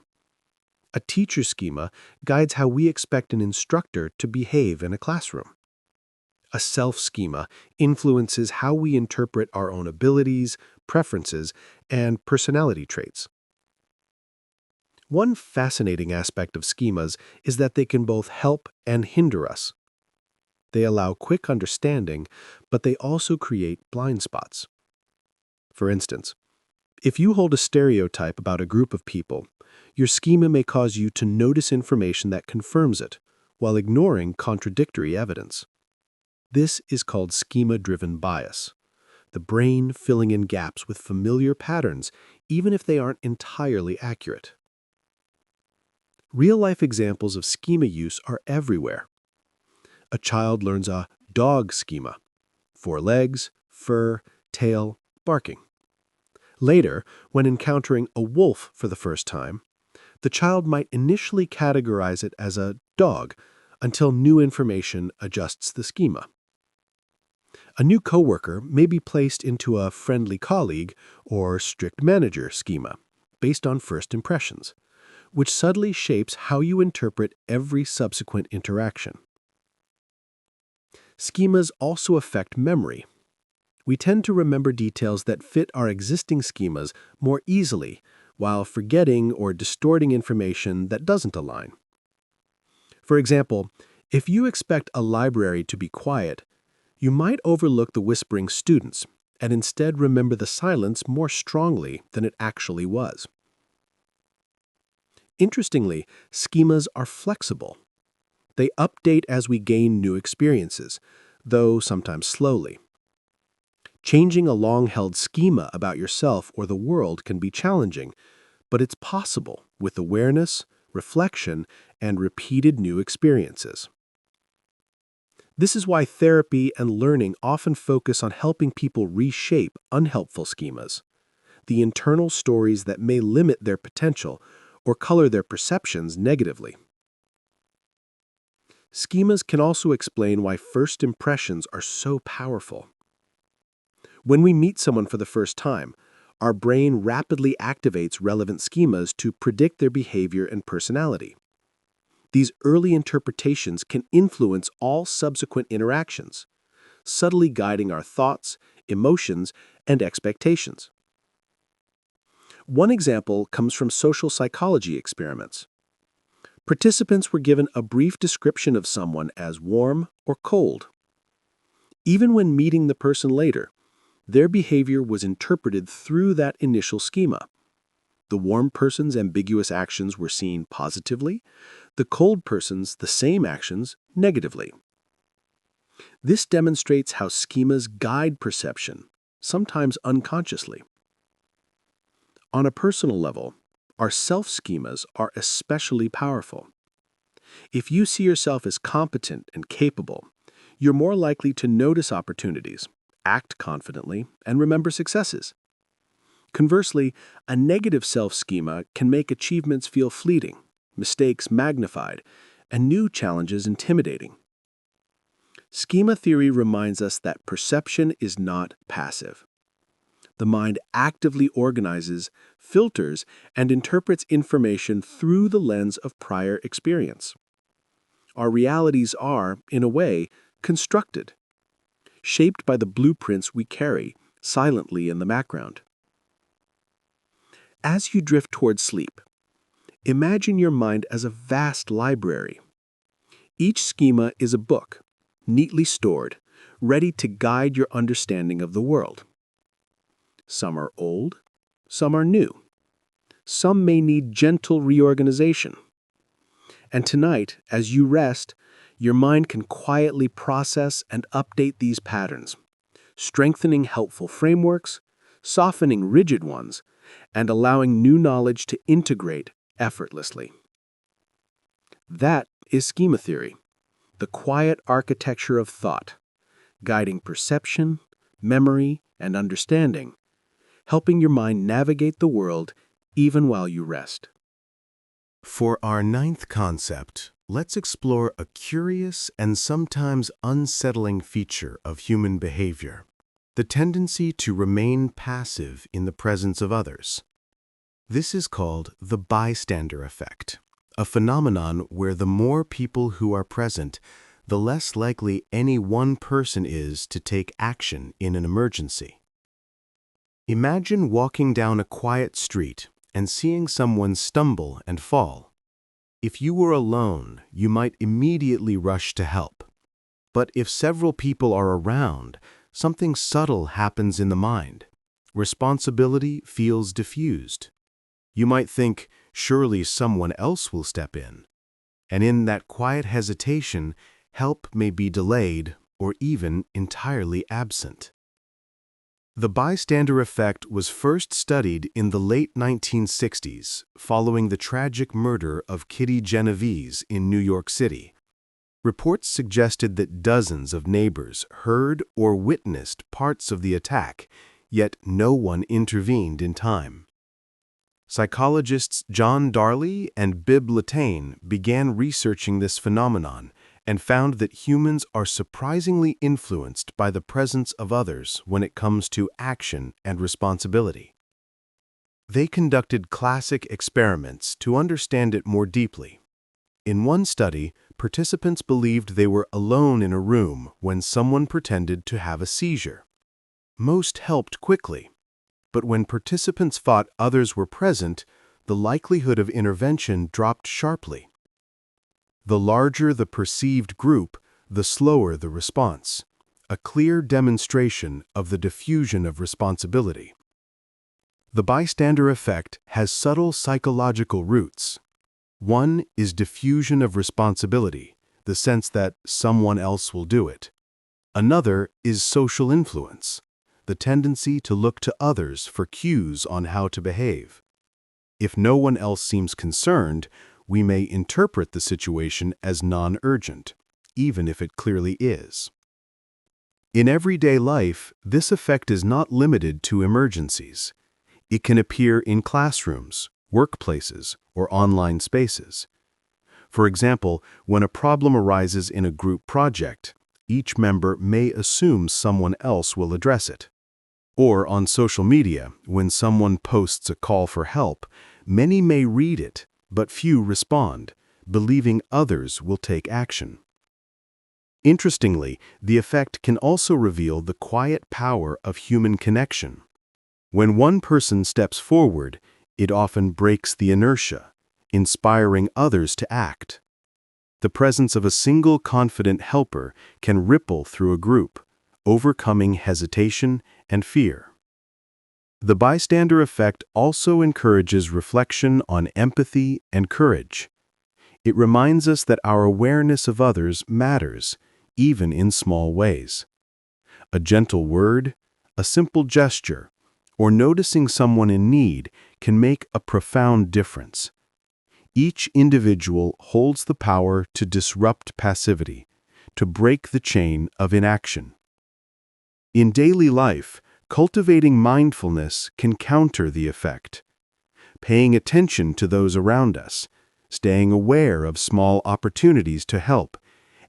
A teacher schema guides how we expect an instructor to behave in a classroom. A self schema influences how we interpret our own abilities, preferences, and personality traits. One fascinating aspect of schemas is that they can both help and hinder us. They allow quick understanding, but they also create blind spots. For instance, if you hold a stereotype about a group of people, your schema may cause you to notice information that confirms it, while ignoring contradictory evidence. This is called schema-driven bias, the brain filling in gaps with familiar patterns, even if they aren't entirely accurate. Real-life examples of schema use are everywhere. A child learns a dog schema: 4 legs, fur, tail, barking. Later, when encountering a wolf for the first time, the child might initially categorize it as a dog until new information adjusts the schema. A new coworker may be placed into a friendly colleague or strict manager schema based on first impressions, which subtly shapes how you interpret every subsequent interaction. Schemas also affect memory. We tend to remember details that fit our existing schemas more easily, while forgetting or distorting information that doesn't align. For example, if you expect a library to be quiet, you might overlook the whispering students and instead remember the silence more strongly than it actually was. Interestingly, schemas are flexible. They update as we gain new experiences, though sometimes slowly. Changing a long-held schema about yourself or the world can be challenging, but it's possible with awareness, reflection, and repeated new experiences. This is why therapy and learning often focus on helping people reshape unhelpful schemas, the internal stories that may limit their potential or color their perceptions negatively. Schemas can also explain why first impressions are so powerful. When we meet someone for the first time, our brain rapidly activates relevant schemas to predict their behavior and personality. These early interpretations can influence all subsequent interactions, subtly guiding our thoughts, emotions, and expectations. One example comes from social psychology experiments. Participants were given a brief description of someone as warm or cold. Even when meeting the person later, their behavior was interpreted through that initial schema. The warm person's ambiguous actions were seen positively, the cold person's the same actions negatively. This demonstrates how schemas guide perception, sometimes unconsciously. On a personal level, our self-schemas are especially powerful. If you see yourself as competent and capable, you're more likely to notice opportunities, act confidently, and remember successes. Conversely, a negative self-schema can make achievements feel fleeting, mistakes magnified, and new challenges intimidating. Schema theory reminds us that perception is not passive. The mind actively organizes, filters, and interprets information through the lens of prior experience. Our realities are, in a way, constructed, shaped by the blueprints we carry silently in the background. As you drift toward sleep, imagine your mind as a vast library. Each schema is a book, neatly stored, ready to guide your understanding of the world. Some are old, some are new. Some may need gentle reorganization. And tonight, as you rest, your mind can quietly process and update these patterns, strengthening helpful frameworks, softening rigid ones, and allowing new knowledge to integrate effortlessly. That is schema theory, the quiet architecture of thought, guiding perception, memory, and understanding, helping your mind navigate the world even while you rest. For our ninth concept, let's explore a curious and sometimes unsettling feature of human behavior: the tendency to remain passive in the presence of others. This is called the bystander effect, a phenomenon where the more people who are present, the less likely any one person is to take action in an emergency. Imagine walking down a quiet street and seeing someone stumble and fall. If you were alone, you might immediately rush to help. But if several people are around, something subtle happens in the mind. Responsibility feels diffused. You might think, surely someone else will step in. And in that quiet hesitation, help may be delayed or even entirely absent. The bystander effect was first studied in the late 1960s, following the tragic murder of Kitty Genovese in New York City. Reports suggested that dozens of neighbors heard or witnessed parts of the attack, yet no one intervened in time. Psychologists John Darley and Bibb Latané began researching this phenomenon and found that humans are surprisingly influenced by the presence of others when it comes to action and responsibility. They conducted classic experiments to understand it more deeply. In one study, participants believed they were alone in a room when someone pretended to have a seizure. Most helped quickly, but when participants thought others were present, the likelihood of intervention dropped sharply. The larger the perceived group, the slower the response, a clear demonstration of the diffusion of responsibility. The bystander effect has subtle psychological roots. One is diffusion of responsibility, the sense that someone else will do it. Another is social influence, the tendency to look to others for cues on how to behave. If no one else seems concerned, we may interpret the situation as non-urgent, even if it clearly is. In everyday life, this effect is not limited to emergencies. It can appear in classrooms, workplaces, or online spaces. For example, when a problem arises in a group project, each member may assume someone else will address it. Or on social media, when someone posts a call for help, many may read it, but few respond, believing others will take action. Interestingly, the effect can also reveal the quiet power of human connection. When one person steps forward, it often breaks the inertia, inspiring others to act. The presence of a single confident helper can ripple through a group, overcoming hesitation and fear. The bystander effect also encourages reflection on empathy and courage. It reminds us that our awareness of others matters, even in small ways. A gentle word, a simple gesture, or noticing someone in need can make a profound difference. Each individual holds the power to disrupt passivity, to break the chain of inaction. In daily life, cultivating mindfulness can counter the effect. Paying attention to those around us, staying aware of small opportunities to help,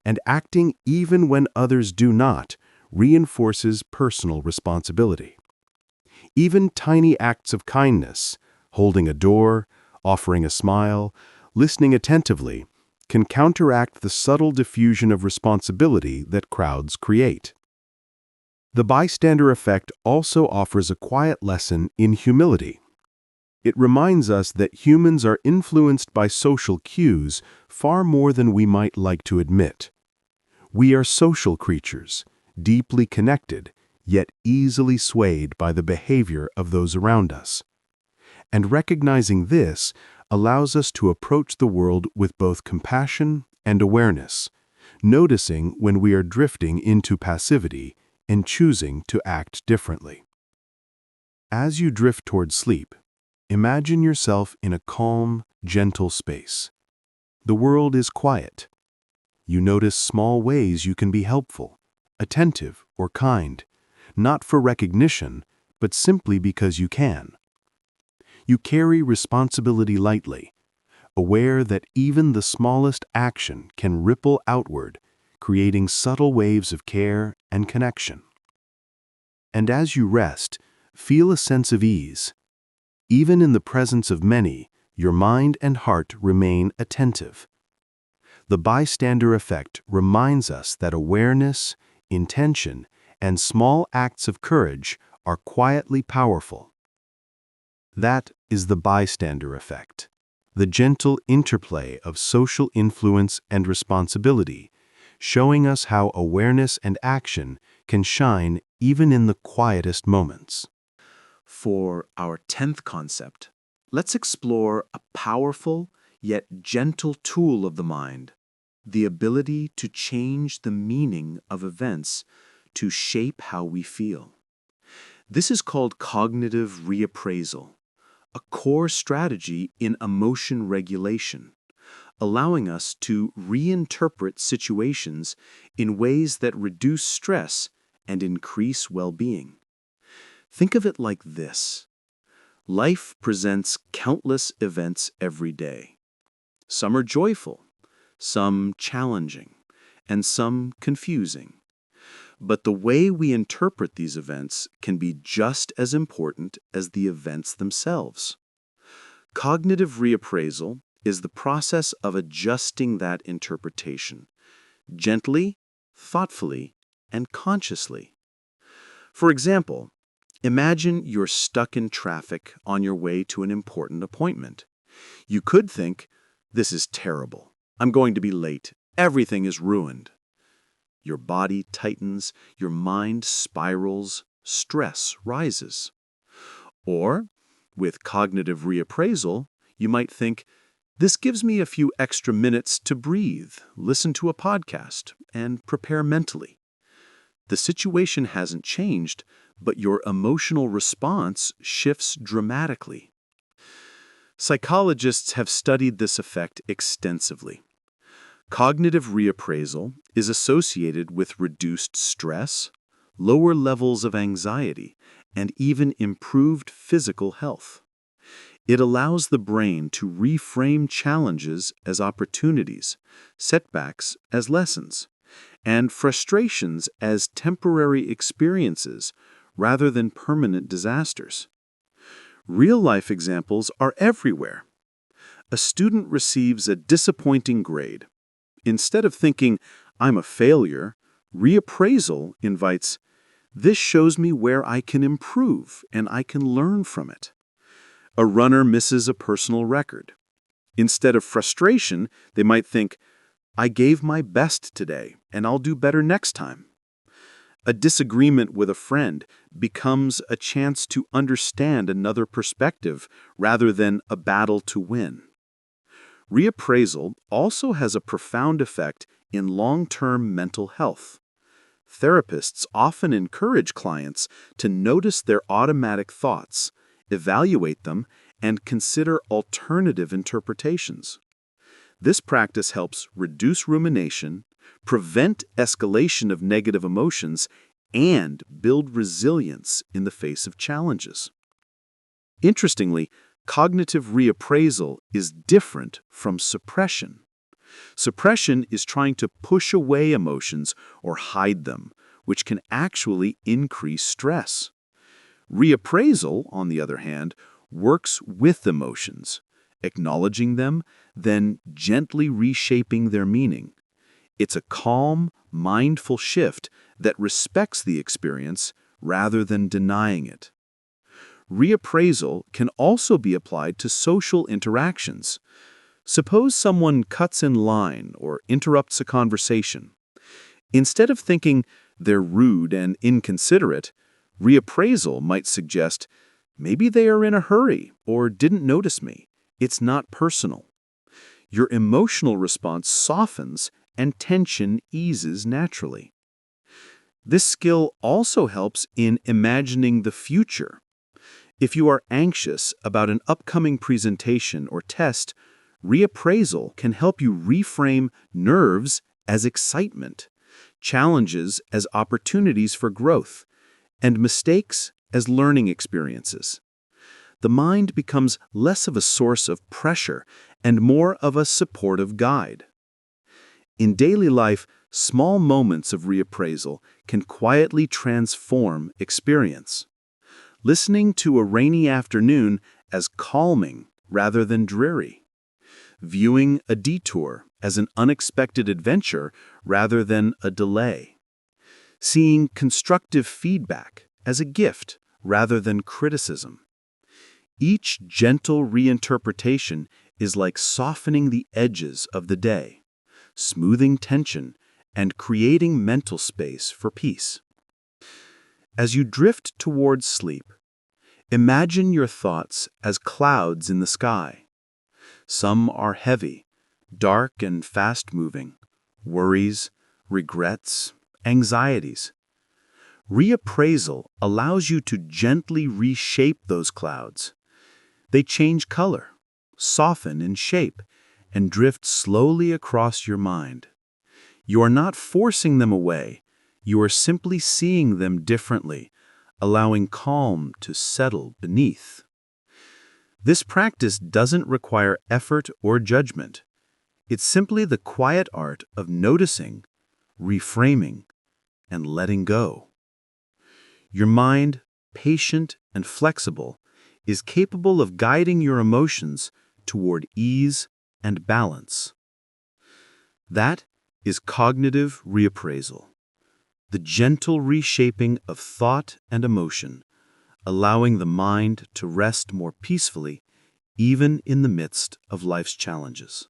and acting even when others do not, reinforces personal responsibility. Even tiny acts of kindness, holding a door, offering a smile, listening attentively, can counteract the subtle diffusion of responsibility that crowds create. The bystander effect also offers a quiet lesson in humility. It reminds us that humans are influenced by social cues far more than we might like to admit. We are social creatures, deeply connected, yet easily swayed by the behavior of those around us. And recognizing this allows us to approach the world with both compassion and awareness, noticing when we are drifting into passivity and choosing to act differently. As you drift toward sleep, imagine yourself in a calm, gentle space. The world is quiet. You notice small ways you can be helpful, attentive, or kind, not for recognition, but simply because you can. You carry responsibility lightly, aware that even the smallest action can ripple outward, creating subtle waves of care and connection. And as you rest, feel a sense of ease. Even in the presence of many, your mind and heart remain attentive. The bystander effect reminds us that awareness, intention, and small acts of courage are quietly powerful. That is the bystander effect, the gentle interplay of social influence and responsibility, showing us how awareness and action can shine even in the quietest moments. For our 10th concept, let's explore a powerful yet gentle tool of the mind, the ability to change the meaning of events to shape how we feel. This is called cognitive reappraisal, a core strategy in emotion regulation, allowing us to reinterpret situations in ways that reduce stress and increase well-being. Think of it like this. Life presents countless events every day. Some are joyful, some challenging, and some confusing. But the way we interpret these events can be just as important as the events themselves. Cognitive reappraisal is the process of adjusting that interpretation, gently, thoughtfully, and consciously. For example, imagine you're stuck in traffic on your way to an important appointment. You could think, "This is terrible. I'm going to be late. Everything is ruined." Your body tightens, your mind spirals, stress rises. Or, with cognitive reappraisal, you might think, "This gives me a few extra minutes to breathe, listen to a podcast, and prepare mentally." The situation hasn't changed, but your emotional response shifts dramatically. Psychologists have studied this effect extensively. Cognitive reappraisal is associated with reduced stress, lower levels of anxiety, and even improved physical health. It allows the brain to reframe challenges as opportunities, setbacks as lessons, and frustrations as temporary experiences rather than permanent disasters. Real-life examples are everywhere. A student receives a disappointing grade. Instead of thinking, "I'm a failure," reappraisal invites, "This shows me where I can improve and I can learn from it." A runner misses a personal record. Instead of frustration, they might think, "I gave my best today and I'll do better next time." A disagreement with a friend becomes a chance to understand another perspective rather than a battle to win. Reappraisal also has a profound effect in long-term mental health. Therapists often encourage clients to notice their automatic thoughts, evaluate them, and consider alternative interpretations. This practice helps reduce rumination, prevent escalation of negative emotions, and build resilience in the face of challenges. Interestingly, cognitive reappraisal is different from suppression. Suppression is trying to push away emotions or hide them, which can actually increase stress. Reappraisal, on the other hand, works with emotions, acknowledging them, then gently reshaping their meaning. It's a calm, mindful shift that respects the experience rather than denying it. Reappraisal can also be applied to social interactions. Suppose someone cuts in line or interrupts a conversation. Instead of thinking they're rude and inconsiderate, reappraisal might suggest, "Maybe they are in a hurry or didn't notice me. It's not personal." Your emotional response softens and tension eases naturally. This skill also helps in imagining the future. If you are anxious about an upcoming presentation or test, reappraisal can help you reframe nerves as excitement, challenges as opportunities for growth, and mistakes as learning experiences. the mind becomes less of a source of pressure and more of a supportive guide. In daily life, small moments of reappraisal can quietly transform experience. Listening to a rainy afternoon as calming rather than dreary. Viewing a detour as an unexpected adventure rather than a delay. Seeing constructive feedback as a gift rather than criticism. Each gentle reinterpretation is like softening the edges of the day, smoothing tension, and creating mental space for peace. As you drift towards sleep, imagine your thoughts as clouds in the sky. Some are heavy, dark and fast-moving, worries, regrets, anxieties. Reappraisal allows you to gently reshape those clouds. They change color, soften in shape, and drift slowly across your mind. You are not forcing them away, you are simply seeing them differently, allowing calm to settle beneath. This practice doesn't require effort or judgment. It's simply the quiet art of noticing, reframing, and letting go. Your mind, patient and flexible, is capable of guiding your emotions toward ease and balance. That is cognitive reappraisal, the gentle reshaping of thought and emotion, allowing the mind to rest more peacefully, even in the midst of life's challenges.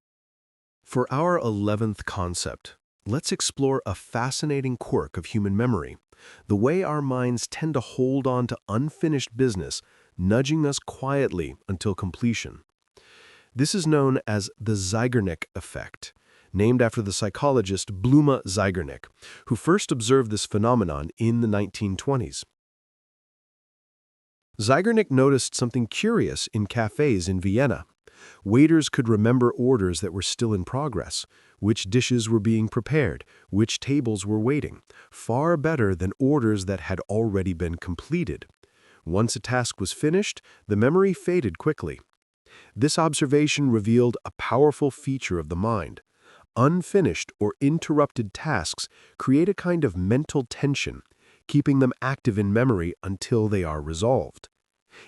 For our 11th concept, let's explore a fascinating quirk of human memory, the way our minds tend to hold on to unfinished business, nudging us quietly until completion. This is known as the Zeigarnik Effect, named after the psychologist Bluma Zeigarnik, who first observed this phenomenon in the 1920s. Zeigarnik noticed something curious in cafes in Vienna. Waiters could remember orders that were still in progress, which dishes were being prepared, which tables were waiting, far better than orders that had already been completed. Once a task was finished, the memory faded quickly. This observation revealed a powerful feature of the mind. Unfinished or interrupted tasks create a kind of mental tension, keeping them active in memory until they are resolved.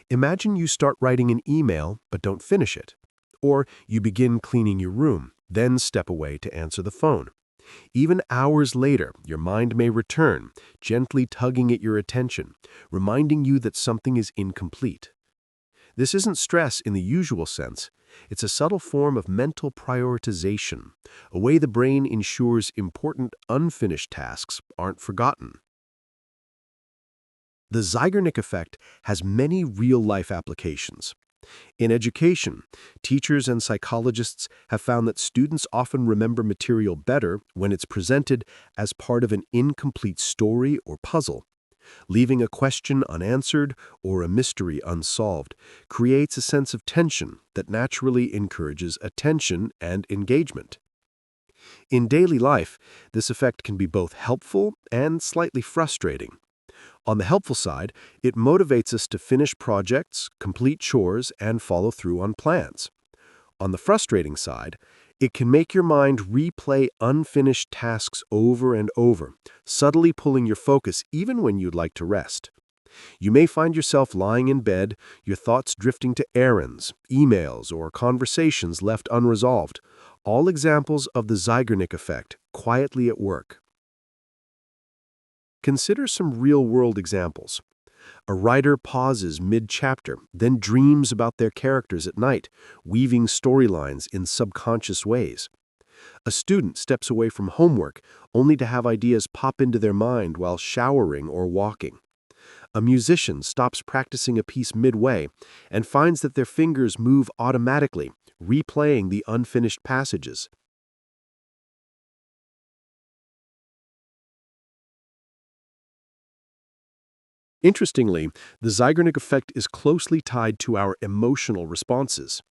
Imagine you start writing an email but don't finish it. Or you begin cleaning your room, then step away to answer the phone. Even hours later, your mind may return, gently tugging at your attention, reminding you that something is incomplete. This isn't stress in the usual sense. It's a subtle form of mental prioritization, a way the brain ensures important unfinished tasks aren't forgotten. The Zeigarnik Effect has many real-life applications. In education, teachers and psychologists have found that students often remember material better when it's presented as part of an incomplete story or puzzle. Leaving a question unanswered or a mystery unsolved creates a sense of tension that naturally encourages attention and engagement. In daily life, this effect can be both helpful and slightly frustrating. On the helpful side, it motivates us to finish projects, complete chores, and follow through on plans. On the frustrating side, it can make your mind replay unfinished tasks over and over, subtly pulling your focus even when you'd like to rest. You may find yourself lying in bed, your thoughts drifting to errands, emails, or conversations left unresolved, all examples of the Zeigarnik Effect quietly at work. Consider some real-world examples. A writer pauses mid-chapter, then dreams about their characters at night, weaving storylines in subconscious ways. A student steps away from homework, only to have ideas pop into their mind while showering or walking. A musician stops practicing a piece midway and finds that their fingers move automatically, replaying the unfinished passages. Interestingly, the Zeigarnik Effect is closely tied to our emotional responses.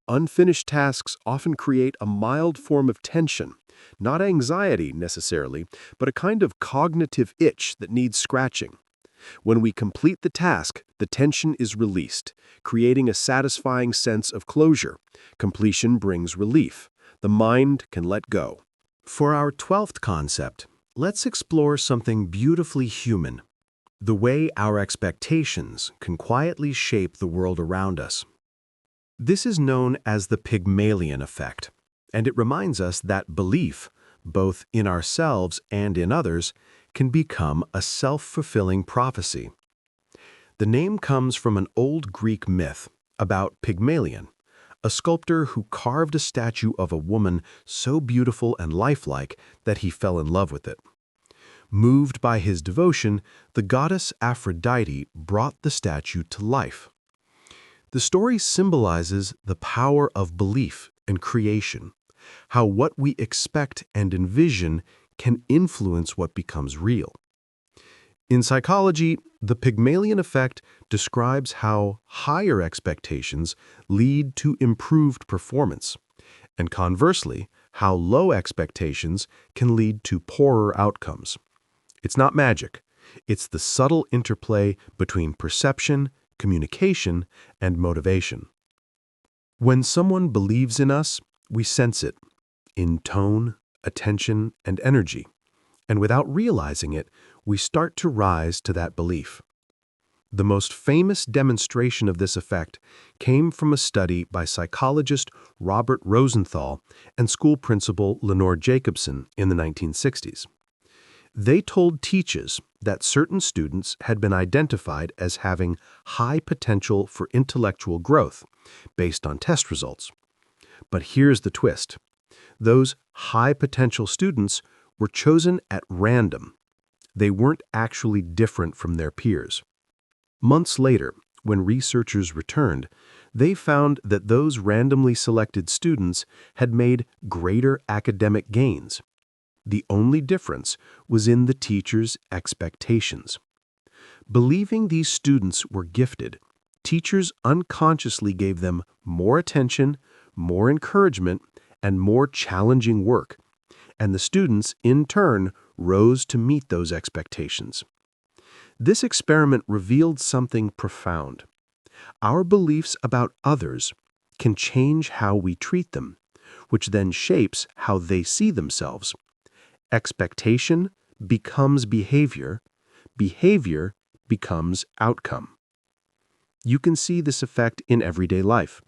Unfinished tasks often create a mild form of tension, not anxiety necessarily, but a kind of cognitive itch that needs scratching. When we complete the task, the tension is released, creating a satisfying sense of closure. Completion brings relief. The mind can let go. For our 12th concept, let's explore something beautifully human: the way our expectations can quietly shape the world around us. This is known as the Pygmalion Effect, and it reminds us that belief, both in ourselves and in others, can become a self-fulfilling prophecy. The name comes from an old Greek myth about Pygmalion, a sculptor who carved a statue of a woman so beautiful and lifelike that he fell in love with it. Moved by his devotion, the goddess Aphrodite brought the statue to life. The story symbolizes the power of belief and creation, how what we expect and envision can influence what becomes real. In psychology, the Pygmalion Effect describes how higher expectations lead to improved performance, and conversely, how low expectations can lead to poorer outcomes. It's not magic. It's the subtle interplay between perception, communication, and motivation. When someone believes in us, we sense it in tone, attention, and energy. And without realizing it, we start to rise to that belief. The most famous demonstration of this effect came from a study by psychologist Robert Rosenthal and school principal Lenore Jacobson in the 1960s. They told teachers that certain students had been identified as having high potential for intellectual growth based on test results. But here's the twist. Those high potential students were chosen at random. They weren't actually different from their peers. Months later, when researchers returned, they found that those randomly selected students had made greater academic gains. The only difference was in the teacher's expectations. Believing these students were gifted, teachers unconsciously gave them more attention, more encouragement, and more challenging work, and the students, in turn, rose to meet those expectations. This experiment revealed something profound. Our beliefs about others can change how we treat them, which then shapes how they see themselves. Expectation becomes behavior, behavior becomes outcome. You can see this effect in everyday life.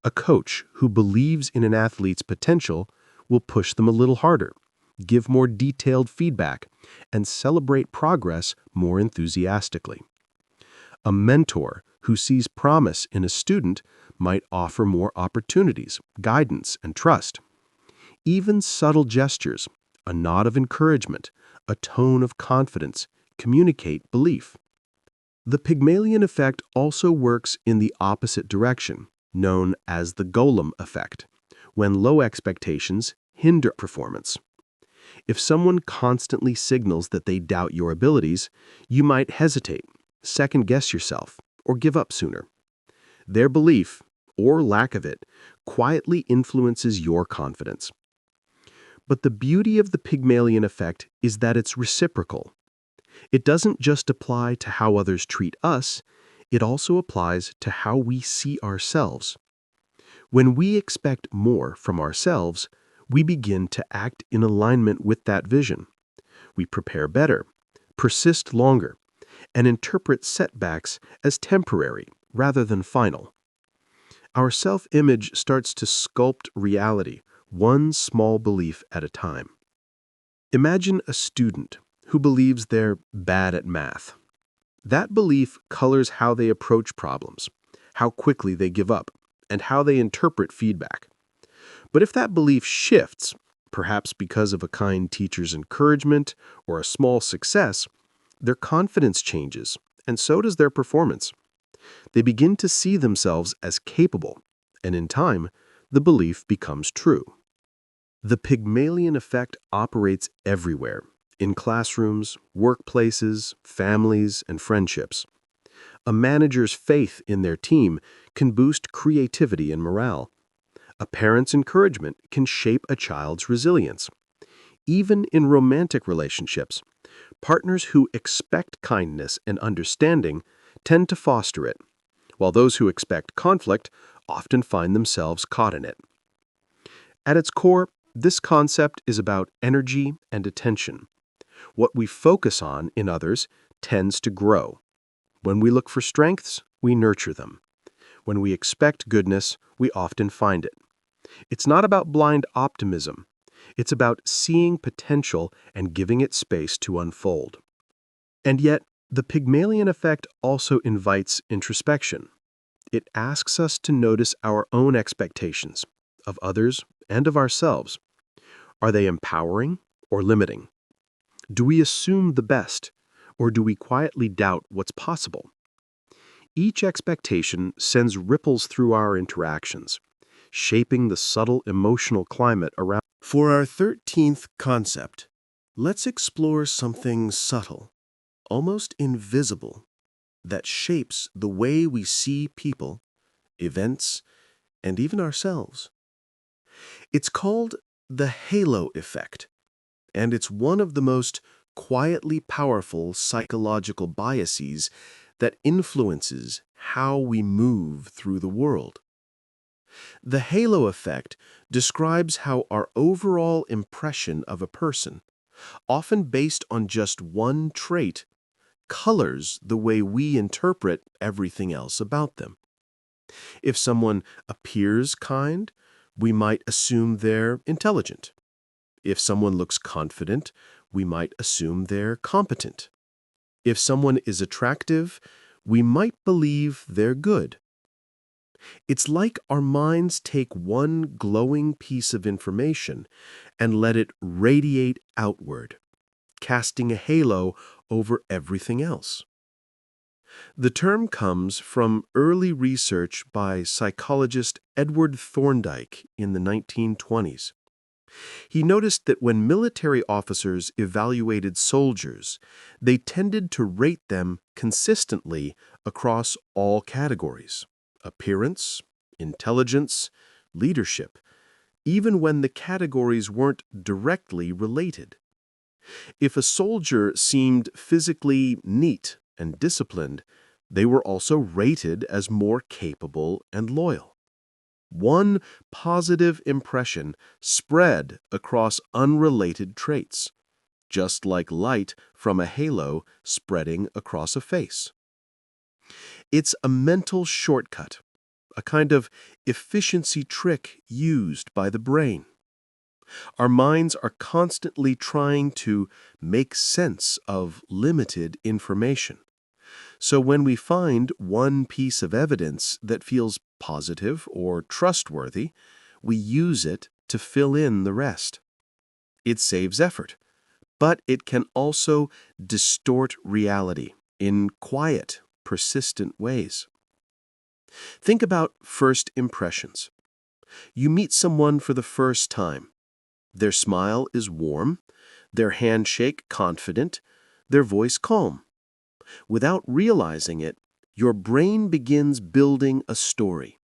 A coach who believes in an athlete's potential will push them a little harder, give more detailed feedback, and celebrate progress more enthusiastically. A mentor who sees promise in a student might offer more opportunities, guidance, and trust. Even subtle gestures, a nod of encouragement, a tone of confidence, communicate belief. The Pygmalion Effect also works in the opposite direction, known as the Golem Effect, when low expectations hinder performance. If someone constantly signals that they doubt your abilities, you might hesitate, second-guess yourself, or give up sooner. Their belief, or lack of it, quietly influences your confidence. But the beauty of the Pygmalion Effect is that it's reciprocal. It doesn't just apply to how others treat us, it also applies to how we see ourselves. When we expect more from ourselves, we begin to act in alignment with that vision. We prepare better, persist longer, and interpret setbacks as temporary rather than final. Our self-image starts to sculpt reality, one small belief at a time. Imagine a student who believes they're bad at math. That belief colors how they approach problems, how quickly they give up, and how they interpret feedback. But if that belief shifts, perhaps because of a kind teacher's encouragement or a small success, their confidence changes, and so does their performance. They begin to see themselves as capable, and in time, the belief becomes true. The Pygmalion Effect operates everywhere, in classrooms, workplaces, families, and friendships. A manager's faith in their team can boost creativity and morale. A parent's encouragement can shape a child's resilience. Even in romantic relationships, Partners who expect kindness and understanding tend to foster it, while those who expect conflict often find themselves caught in it. At its core, this concept is about energy and attention. What we focus on in others tends to grow. When we look for strengths, we nurture them. When we expect goodness, we often find it. It's not about blind optimism. It's about seeing potential and giving it space to unfold. And yet, the Pygmalion effect also invites introspection. It asks us to notice our own expectations, of others and of ourselves. Are they empowering or limiting? Do we assume the best, or do we quietly doubt what's possible? Each expectation sends ripples through our interactions, shaping the subtle emotional climate around. For our 13th concept, let's explore something subtle, almost invisible, that shapes the way we see people, events, and even ourselves. It's called the halo effect, and it's one of the most quietly powerful psychological biases that influences how we move through the world. The halo effect describes how our overall impression of a person, often based on just one trait, colors the way we interpret everything else about them. If someone appears kind, we might assume they're intelligent. If someone looks confident, we might assume they're competent. If someone is attractive, we might believe they're good. It's like our minds take one glowing piece of information and let it radiate outward, casting a halo over everything else. The term comes from early research by psychologist Edward Thorndike in the 1920s. He noticed that when military officers evaluated soldiers, they tended to rate them consistently across all categories: appearance, intelligence, leadership, even when the categories weren't directly related. If a soldier seemed physically neat and disciplined, they were also rated as more capable and loyal. One positive impression spread across unrelated traits, just like light from a halo spreading across a face. It's a mental shortcut, a kind of efficiency trick used by the brain. Our minds are constantly trying to make sense of limited information. So when we find one piece of evidence that feels positive or trustworthy, we use it to fill in the rest. It saves effort, but it can also distort reality in quiet, persistent ways. Think about first impressions. You meet someone for the first time. Their smile is warm, their handshake confident, their voice calm. Without realizing it, your brain begins building a story.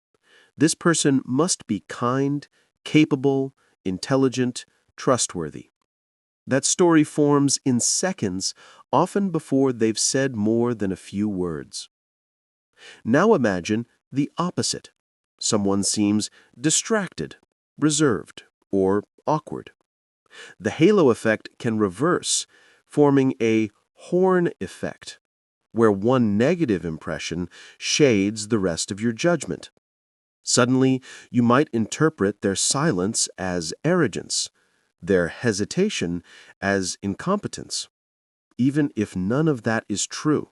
This person must be kind, capable, intelligent, trustworthy. That story forms in seconds, often before they've said more than a few words. Now imagine the opposite. Someone seems distracted, reserved, or awkward. The halo effect can reverse, forming a horn effect, where one negative impression shades the rest of your judgment. Suddenly, you might interpret their silence as arrogance, their hesitation as incompetence, even if none of that is true.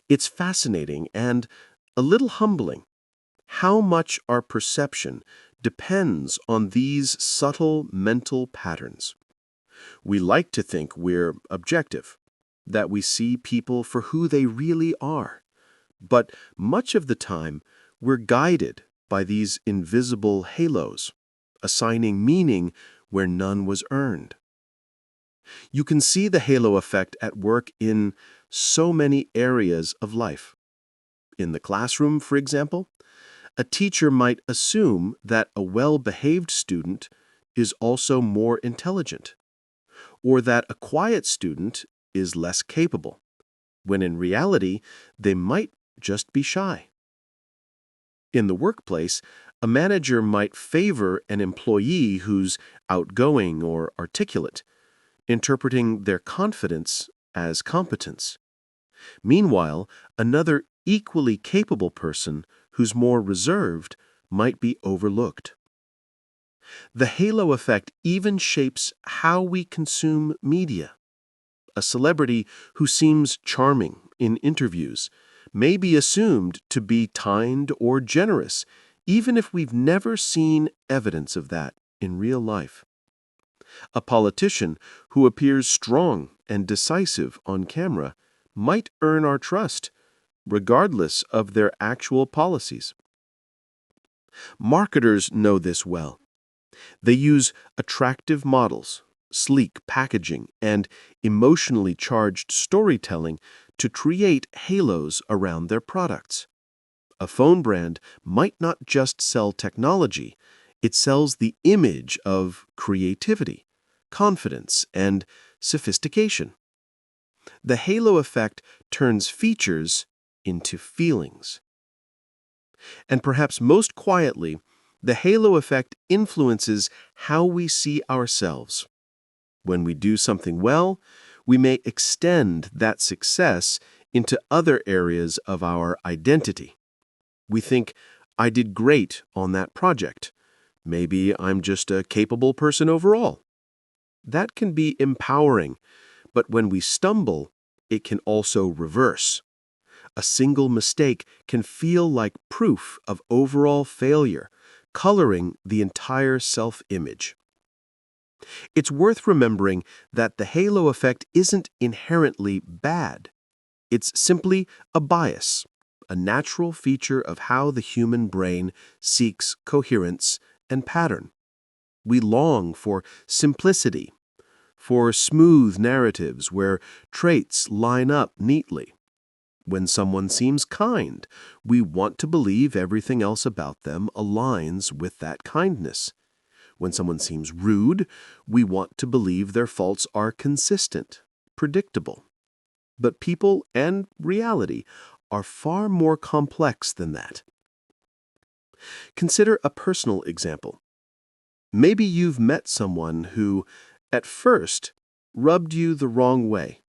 It's fascinating and a little humbling how much our perception depends on these subtle mental patterns. We like to think we're objective, that we see people for who they really are. But much of the time, we're guided by these invisible halos, assigning meaning where none was earned. You can see the halo effect at work in so many areas of life. In the classroom, for example, a teacher might assume that a well-behaved student is also more intelligent. or that a quiet student is less capable, when in reality, they might just be shy. In the workplace, a manager might favor an employee who's outgoing or articulate, interpreting their confidence as competence. Meanwhile, another equally capable person who's more reserved might be overlooked. The halo effect even shapes how we consume media. A celebrity who seems charming in interviews may be assumed to be kind or generous, even if we've never seen evidence of that in real life. A politician who appears strong and decisive on camera might earn our trust, regardless of their actual policies. Marketers know this well. They use attractive models, sleek packaging, and emotionally charged storytelling to create halos around their products. A phone brand might not just sell technology, it sells the image of creativity, confidence, and sophistication. The halo effect turns features into feelings. And perhaps most quietly, the halo effect influences how we see ourselves. When we do something well, we may extend that success into other areas of our identity. We think, I did great on that project. Maybe I'm just a capable person overall. That can be empowering, but when we stumble, it can also reverse. A single mistake can feel like proof of overall failure, coloring the entire self-image. It's worth remembering that the halo effect isn't inherently bad. It's simply a bias, a natural feature of how the human brain seeks coherence and pattern. We long for simplicity, for smooth narratives where traits line up neatly. When someone seems kind, we want to believe everything else about them aligns with that kindness. When someone seems rude, we want to believe their faults are consistent, predictable. But people and reality are far more complex than that. Consider a personal example. Maybe you've met someone who, at first, rubbed you the wrong way.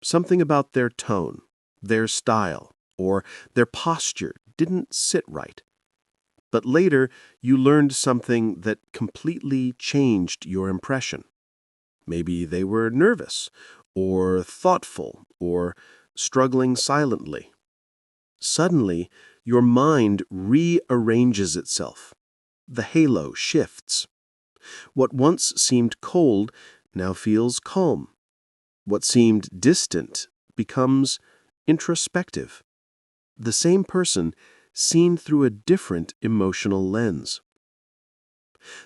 Something about their tone, their style, or their posture didn't sit right. But later, you learned something that completely changed your impression. Maybe they were nervous, or thoughtful, or struggling silently. Suddenly, your mind rearranges itself. The halo shifts. What once seemed cold now feels calm. What seemed distant becomes introspective. The same person seen through a different emotional lens.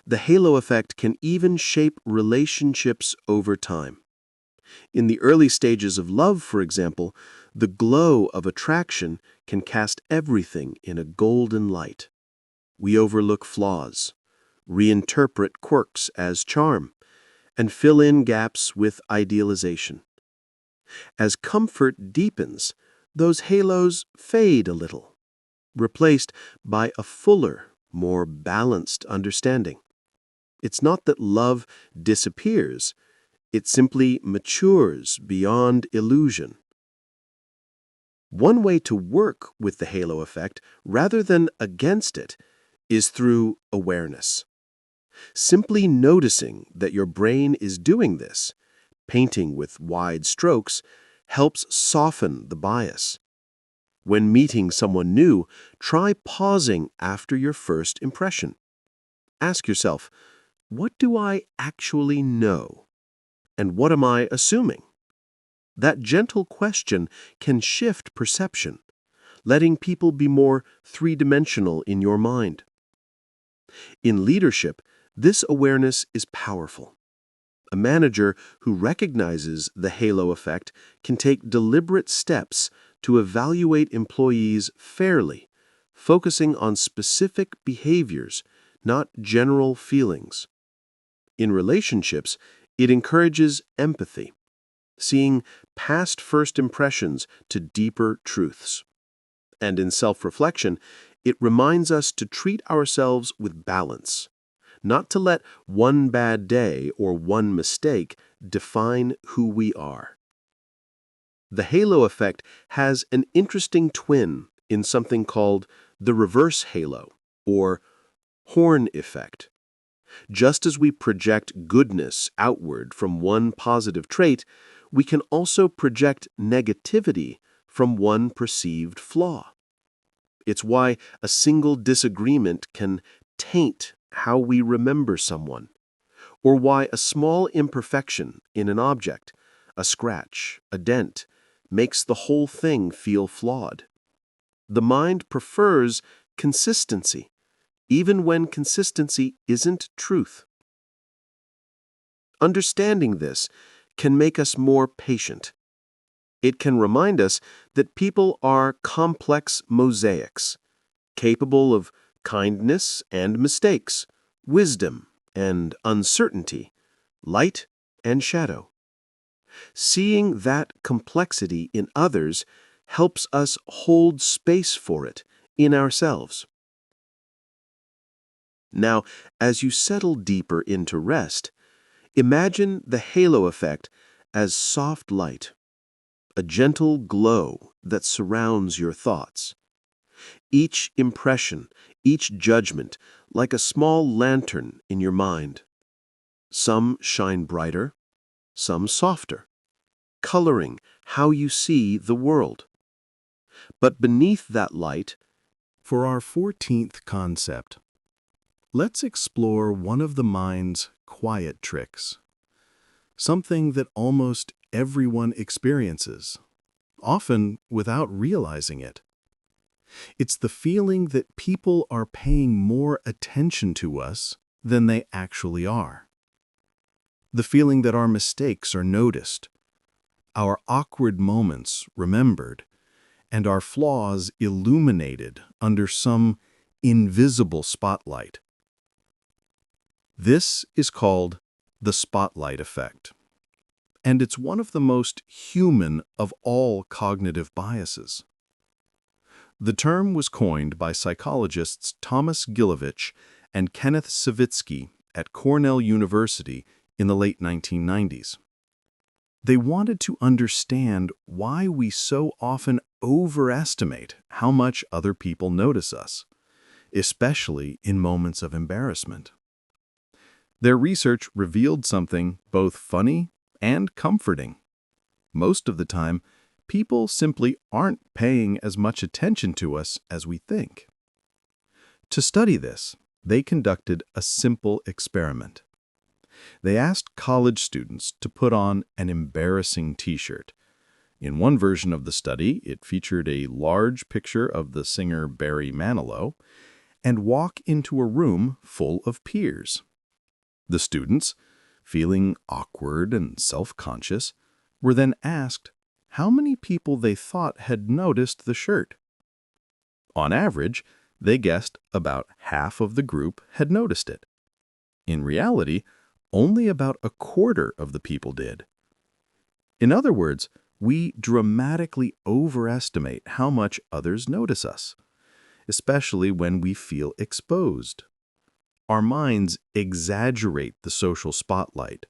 The halo effect can even shape relationships over time. In the early stages of love, for example, the glow of attraction can cast everything in a golden light. We overlook flaws, reinterpret quirks as charm, and fill in gaps with idealization. As comfort deepens, those halos fade a little, replaced by a fuller, more balanced understanding. It's not that love disappears, it simply matures beyond illusion. One way to work with the halo effect, rather than against it, is through awareness. Simply noticing that your brain is doing this, painting with wide strokes, helps soften the bias. When meeting someone new, try pausing after your first impression. Ask yourself, what do I actually know? And what am I assuming? That gentle question can shift perception, letting people be more three-dimensional in your mind. In leadership, this awareness is powerful. A manager who recognizes the halo effect can take deliberate steps to evaluate employees fairly, focusing on specific behaviors, not general feelings. In relationships, It encourages empathy, seeing past first impressions to deeper truths. And in self-reflection, it reminds us to treat ourselves with balance, not to let one bad day or one mistake define who we are. The halo effect has an interesting twin in something called the reverse halo, or horn effect. Just as we project goodness outward from one positive trait, we can also project negativity from one perceived flaw. It's why a single disagreement can taint how we remember someone, or why a small imperfection in an object, a scratch, a dent, makes the whole thing feel flawed. The mind prefers consistency, even when consistency isn't truth. Understanding this can make us more patient. It can remind us that people are complex mosaics, capable of kindness and mistakes, wisdom and uncertainty, light and shadow. Seeing that complexity in others helps us hold space for it in ourselves. Now, as you settle deeper into rest, imagine the halo effect as soft light, a gentle glow that surrounds your thoughts. Each impression, each judgment, like a small lantern in your mind. Some shine brighter, some softer, coloring how you see the world. But beneath that light, For our 14th concept, let's explore one of the mind's quiet tricks, something that almost everyone experiences, often without realizing it. It's the feeling that people are paying more attention to us than they actually are. The feeling that our mistakes are noticed, our awkward moments remembered, and our flaws illuminated under some invisible spotlight. This is called the spotlight effect, and it's one of the most human of all cognitive biases. The term was coined by psychologists Thomas Gilovich and Kenneth Savitsky at Cornell University in the late 1990s. They wanted to understand why we so often overestimate how much other people notice us, especially in moments of embarrassment. Their research revealed something both funny and comforting. Most of the time, people simply aren't paying as much attention to us as we think. To study this, they conducted a simple experiment. They asked college students to put on an embarrassing t-shirt. In one version of the study, it featured a large picture of the singer Barry Manilow, and walk into a room full of peers. The students, feeling awkward and self-conscious, were then asked how many people they thought had noticed the shirt. On average, they guessed about half of the group had noticed it. In reality, only about a quarter of the people did. In other words, we dramatically overestimate how much others notice us, especially when we feel exposed. Our minds exaggerate the social spotlight,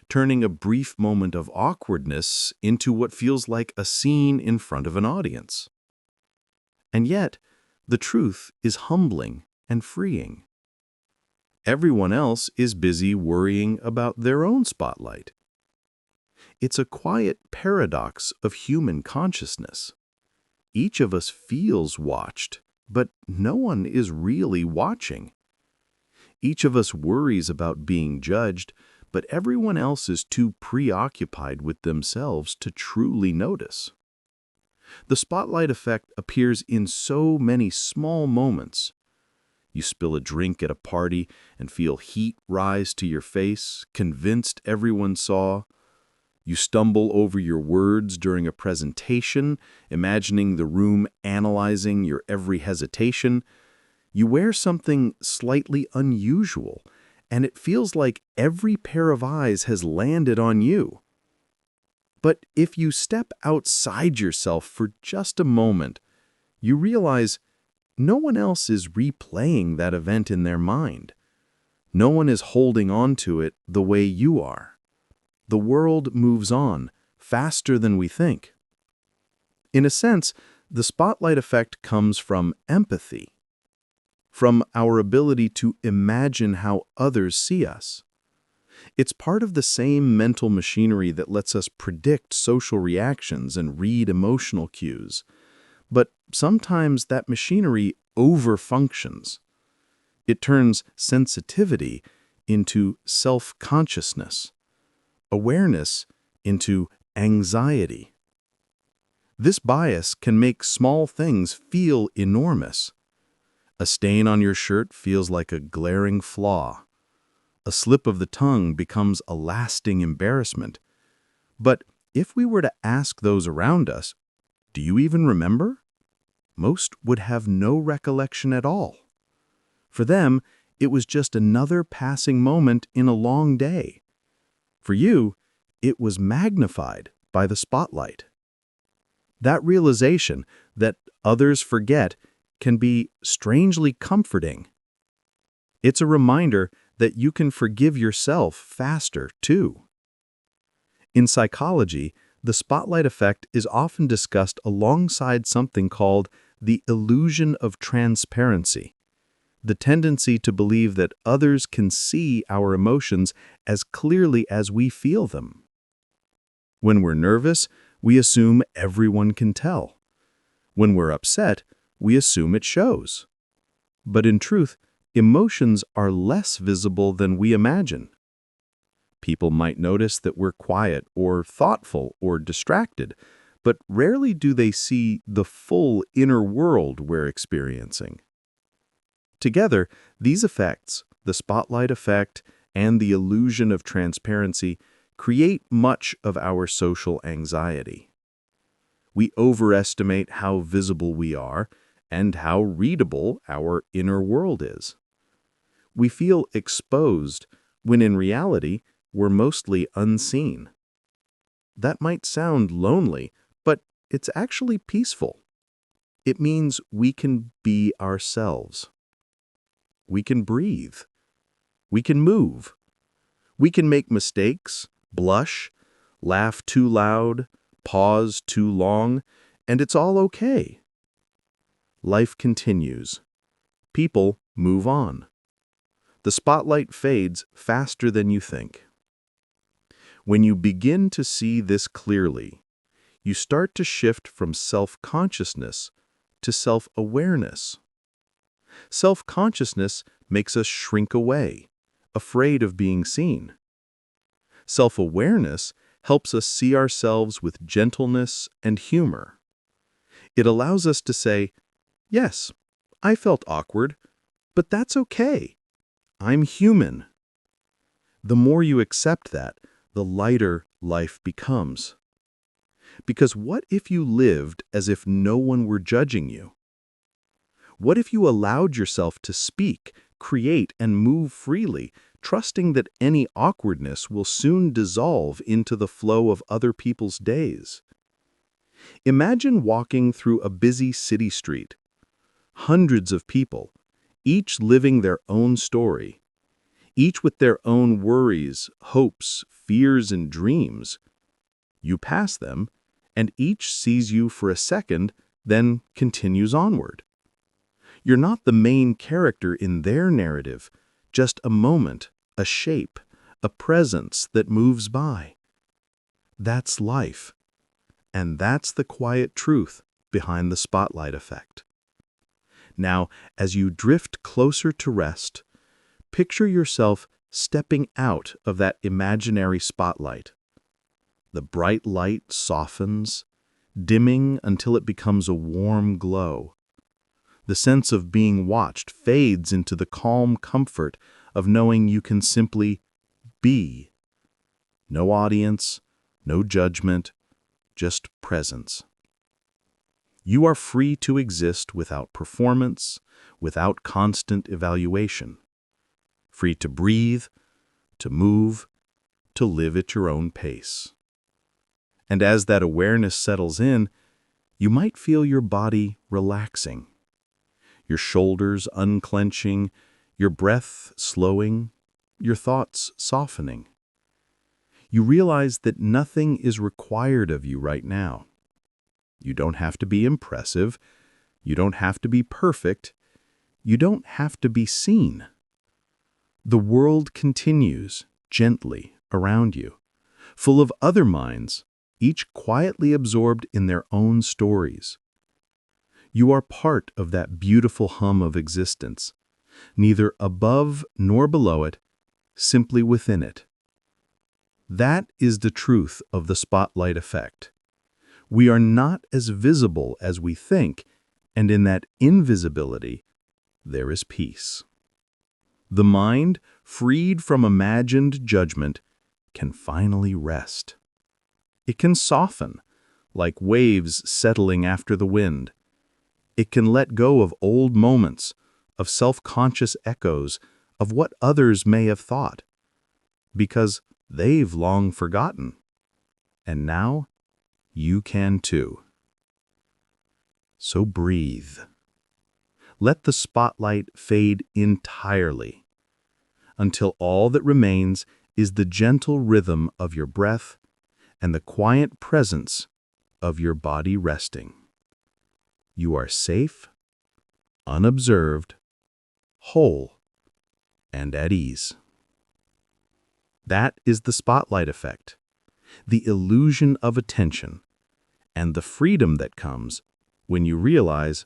turning a brief moment of awkwardness into what feels like a scene in front of an audience. And yet, the truth is humbling and freeing. Everyone else is busy worrying about their own spotlight. It's a quiet paradox of human consciousness. Each of us feels watched, but no one is really watching. Each of us worries about being judged, but everyone else is too preoccupied with themselves to truly notice. The spotlight effect appears in so many small moments. You spill a drink at a party and feel heat rise to your face, convinced everyone saw. You stumble over your words during a presentation, imagining the room analyzing your every hesitation. You wear something slightly unusual, and it feels like every pair of eyes has landed on you. But if you step outside yourself for just a moment, you realize no one else is replaying that event in their mind. No one is holding on to it the way you are. The world moves on faster than we think. In a sense, the spotlight effect comes from empathy, from our ability to imagine how others see us. It's part of the same mental machinery that lets us predict social reactions and read emotional cues. But sometimes that machinery overfunctions. It turns sensitivity into self-consciousness, awareness into anxiety. This bias can make small things feel enormous. A stain on your shirt feels like a glaring flaw. A slip of the tongue becomes a lasting embarrassment. But if we were to ask those around us, "Do you even remember?" most would have no recollection at all. For them, it was just another passing moment in a long day. For you, it was magnified by the spotlight. That realization that others forget can be strangely comforting. It's a reminder that you can forgive yourself faster, too. In psychology, the spotlight effect is often discussed alongside something called the illusion of transparency, the tendency to believe that others can see our emotions as clearly as we feel them. When we're nervous, we assume everyone can tell. When we're upset, we assume it shows. But in truth, emotions are less visible than we imagine. People might notice that we're quiet or thoughtful or distracted, but rarely do they see the full inner world we're experiencing. Together, these effects, the spotlight effect and the illusion of transparency, create much of our social anxiety. We overestimate how visible we are and how readable our inner world is. We feel exposed when in reality we're mostly unseen. That might sound lonely, but it's actually peaceful. It means we can be ourselves. We can breathe. We can move. We can make mistakes, blush, laugh too loud, pause too long, and it's all okay. Life continues. People move on. The spotlight fades faster than you think. When you begin to see this clearly, you start to shift from self-consciousness to self-awareness. Self-consciousness makes us shrink away, afraid of being seen. Self-awareness helps us see ourselves with gentleness and humor. It allows us to say, "Yes, I felt awkward, but that's okay. I'm human." The more you accept that, the lighter life becomes. Because what if you lived as if no one were judging you? What if you allowed yourself to speak, create, and move freely, trusting that any awkwardness will soon dissolve into the flow of other people's days? Imagine walking through a busy city street. Hundreds of people, each living their own story, each with their own worries, hopes, fears, and dreams. You pass them, and each sees you for a second, then continues onward. You're not the main character in their narrative, just a moment, a shape, a presence that moves by. That's life. And that's the quiet truth behind the spotlight effect. Now, as you drift closer to rest, picture yourself stepping out of that imaginary spotlight. The bright light softens, dimming until it becomes a warm glow. The sense of being watched fades into the calm comfort of knowing you can simply be. No audience, no judgment, just presence. You are free to exist without performance, without constant evaluation. free to breathe, to move, to live at your own pace. And as that awareness settles in, you might feel your body relaxing, your shoulders unclenching, your breath slowing, your thoughts softening. You realize that nothing is required of you right now. You don't have to be impressive. You don't have to be perfect. You don't have to be seen. The world continues gently around you, full of other minds, each quietly absorbed in their own stories. You are part of that beautiful hum of existence, neither above nor below it, simply within it. That is the truth of the spotlight effect. We are not as visible as we think, and in that invisibility, there is peace. The mind, freed from imagined judgment, can finally rest. It can soften, like waves settling after the wind. It can let go of old moments, of self-conscious echoes, of what others may have thought, because they've long forgotten. And now, you can too. So breathe. Let the spotlight fade entirely, until all that remains is the gentle rhythm of your breath and the quiet presence of your body resting. You are safe, unobserved, whole, and at ease. That is the spotlight effect, the illusion of attention, and the freedom that comes when you realize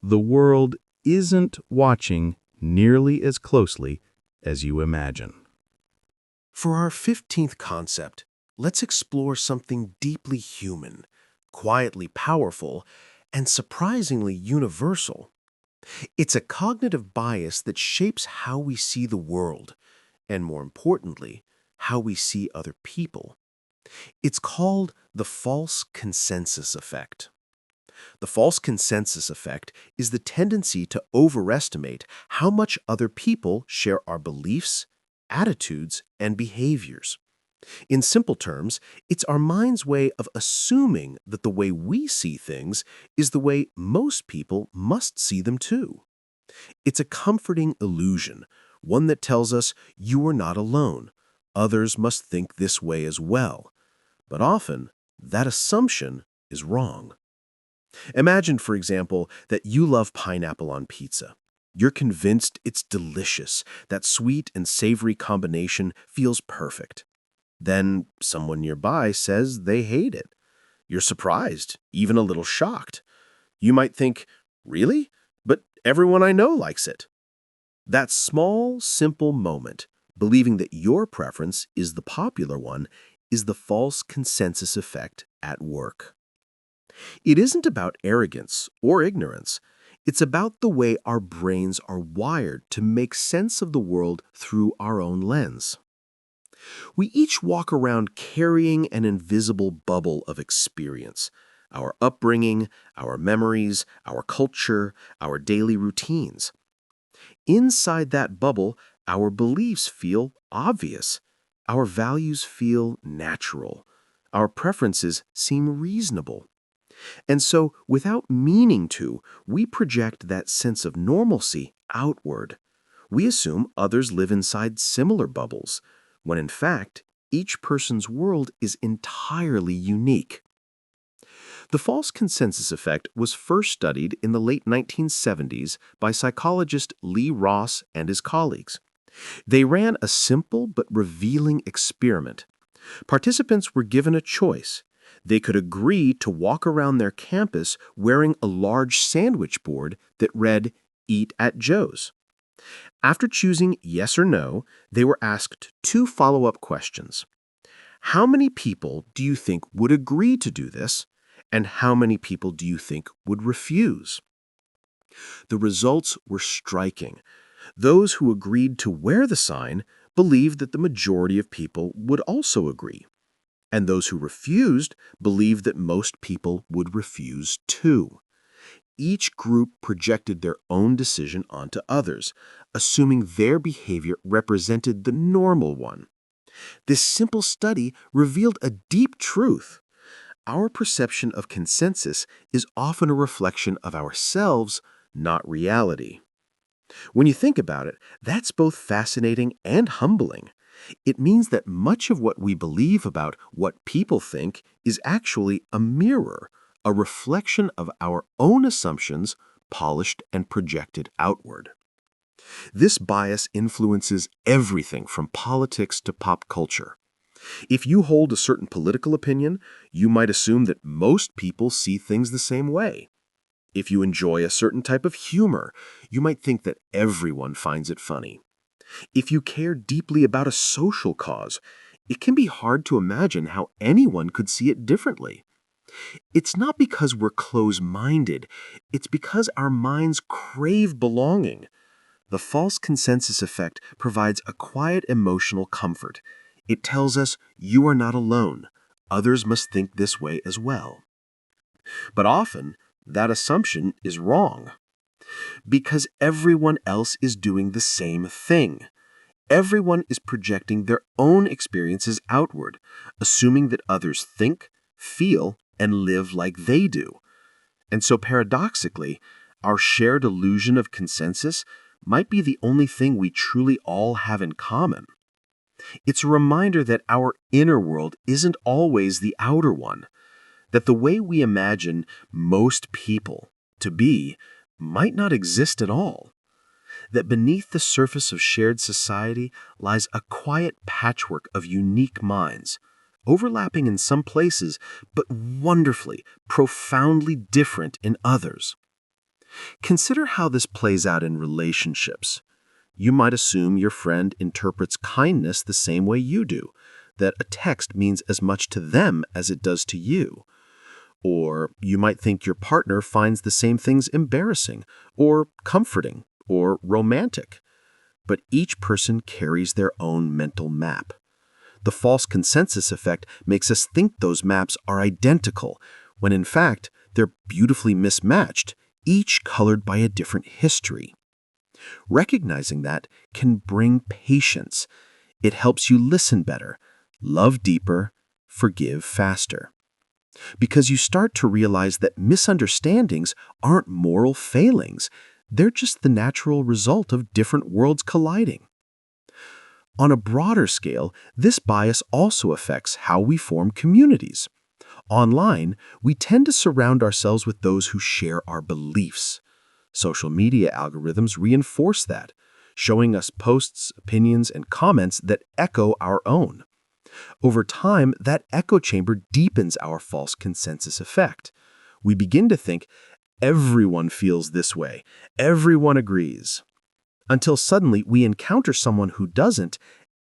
the world isn't watching nearly as closely as you imagine. For our 15th concept, let's explore something deeply human, quietly powerful, and surprisingly universal. It's a cognitive bias that shapes how we see the world, and more importantly, how we see other people. It's called the false consensus effect. The false consensus effect is the tendency to overestimate how much other people share our beliefs, attitudes, and behaviors. In simple terms, it's our mind's way of assuming that the way we see things is the way most people must see them too. It's a comforting illusion, one that tells us you are not alone. Others must think this way as well. But often, that assumption is wrong. Imagine, for example, that you love pineapple on pizza. You're convinced it's delicious. That sweet and savory combination feels perfect. Then someone nearby says they hate it. You're surprised, even a little shocked. You might think, really? But everyone I know likes it. That small, simple moment, believing that your preference is the popular one, is the false consensus effect at work. It isn't about arrogance or ignorance. It's about the way our brains are wired to make sense of the world through our own lens. We each walk around carrying an invisible bubble of experience, our upbringing, our memories, our culture, our daily routines. Inside that bubble, our beliefs feel obvious. Our values feel natural. Our preferences seem reasonable. And so, without meaning to, we project that sense of normalcy outward. We assume others live inside similar bubbles, when in fact, each person's world is entirely unique. The false consensus effect was first studied in the late 1970s by psychologist Lee Ross and his colleagues. They ran a simple but revealing experiment. Participants were given a choice. They could agree to walk around their campus wearing a large sandwich board that read, "Eat at Joe's." After choosing yes or no, they were asked 2 follow-up questions. How many people do you think would agree to do this? And how many people do you think would refuse? The results were striking. Those who agreed to wear the sign believed that the majority of people would also agree. And those who refused believed that most people would refuse too. each group projected their own decision onto others, assuming their behavior represented the normal one. This simple study revealed a deep truth. Our perception of consensus is often a reflection of ourselves, not reality. When you think about it, that's both fascinating and humbling. It means that much of what we believe about what people think is actually a mirror, a reflection of our own assumptions, polished and projected outward. This bias influences everything from politics to pop culture. If you hold a certain political opinion, you might assume that most people see things the same way. If you enjoy a certain type of humor, you might think that everyone finds it funny. If you care deeply about a social cause, it can be hard to imagine how anyone could see it differently. It's not because we're close-minded, it's because our minds crave belonging. The false consensus effect provides a quiet emotional comfort. It tells us you are not alone. Others must think this way as well. But often, that assumption is wrong. Because everyone else is doing the same thing. Everyone is projecting their own experiences outward, assuming that others think, feel, and live like they do. And so paradoxically, our shared illusion of consensus might be the only thing we truly all have in common. It's a reminder that our inner world isn't always the outer one, that the way we imagine most people to be might not exist at all, that beneath the surface of shared society lies a quiet patchwork of unique minds, overlapping in some places, but wonderfully, profoundly different in others. Consider how this plays out in relationships. You might assume your friend interprets kindness the same way you do, that a text means as much to them as it does to you. Or you might think your partner finds the same things embarrassing, or comforting, or romantic. But each person carries their own mental map. The false consensus effect makes us think those maps are identical, when in fact they're beautifully mismatched, each colored by a different history. Recognizing that can bring patience. It helps you listen better, love deeper, forgive faster. Because you start to realize that misunderstandings aren't moral failings. They're just the natural result of different worlds colliding. On a broader scale, this bias also affects how we form communities. Online, we tend to surround ourselves with those who share our beliefs. Social media algorithms reinforce that, showing us posts, opinions, and comments that echo our own. Over time, that echo chamber deepens our false consensus effect. We begin to think, everyone feels this way, everyone agrees. Until suddenly we encounter someone who doesn't,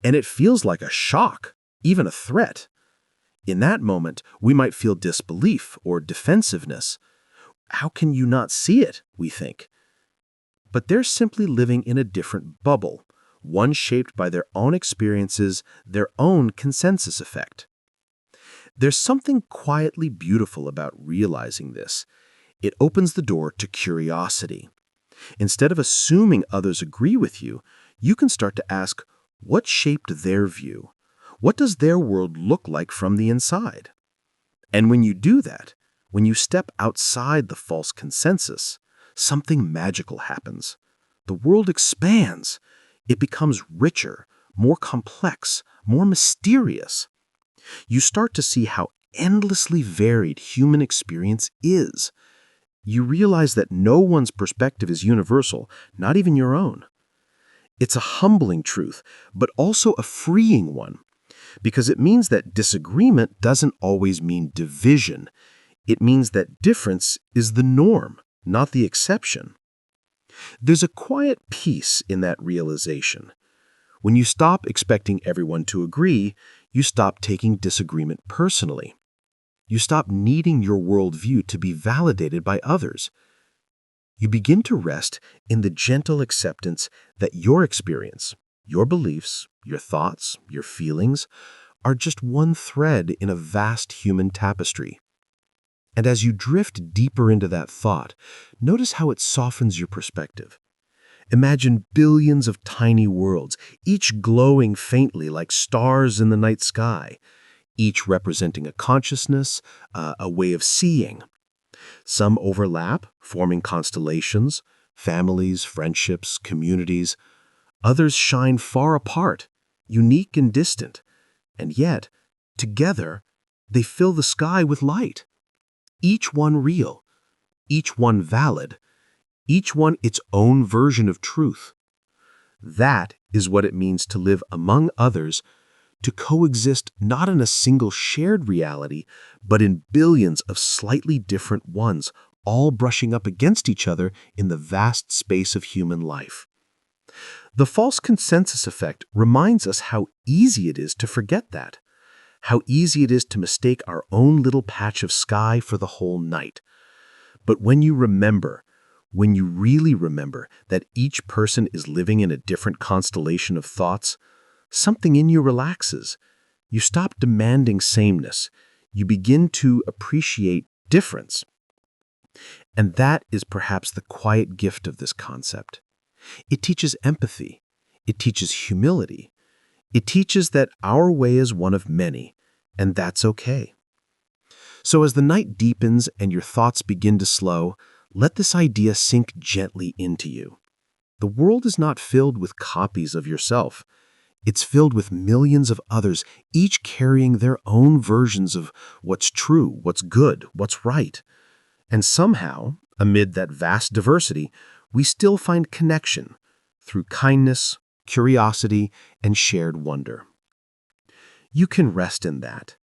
and it feels like a shock, even a threat. In that moment, we might feel disbelief or defensiveness. How can you not see it, we think? But they're simply living in a different bubble, one shaped by their own experiences, their own consensus effect. There's something quietly beautiful about realizing this. It opens the door to curiosity. Instead of assuming others agree with you, you can start to ask, what shaped their view? What does their world look like from the inside? And when you do that, when you step outside the false consensus, something magical happens. The world expands. It becomes richer, more complex, more mysterious. You start to see how endlessly varied human experience is. You realize that no one's perspective is universal, not even your own. It's a humbling truth, but also a freeing one, because it means that disagreement doesn't always mean division. It means that difference is the norm, not the exception. There's a quiet peace in that realization. When you stop expecting everyone to agree, you stop taking disagreement personally. You stop needing your worldview to be validated by others. You begin to rest in the gentle acceptance that your experience, your beliefs, your thoughts, your feelings, are just one thread in a vast human tapestry. And as you drift deeper into that thought, notice how it softens your perspective. Imagine billions of tiny worlds, each glowing faintly like stars in the night sky, each representing a consciousness, a way of seeing. Some overlap, forming constellations, families, friendships, communities. Others shine far apart, unique and distant. And yet, together, they fill the sky with light. Each one real, each one valid, each one its own version of truth. That is what it means to live among others, to coexist not in a single shared reality, but in billions of slightly different ones, all brushing up against each other in the vast space of human life. The false consensus effect reminds us how easy it is to forget that, how easy it is to mistake our own little patch of sky for the whole night. But when you really remember that each person is living in a different constellation of thoughts, something in you relaxes. You stop demanding sameness. You begin to appreciate difference. And that is perhaps the quiet gift of this concept. It teaches empathy. It teaches humility. It teaches that our way is one of many, and that's okay. So as the night deepens and your thoughts begin to slow, let this idea sink gently into you. The world is not filled with copies of yourself. It's filled with millions of others, each carrying their own versions of what's true, what's good, what's right. And somehow, amid that vast diversity, we still find connection through kindness, curiosity, and shared wonder. You can rest in that.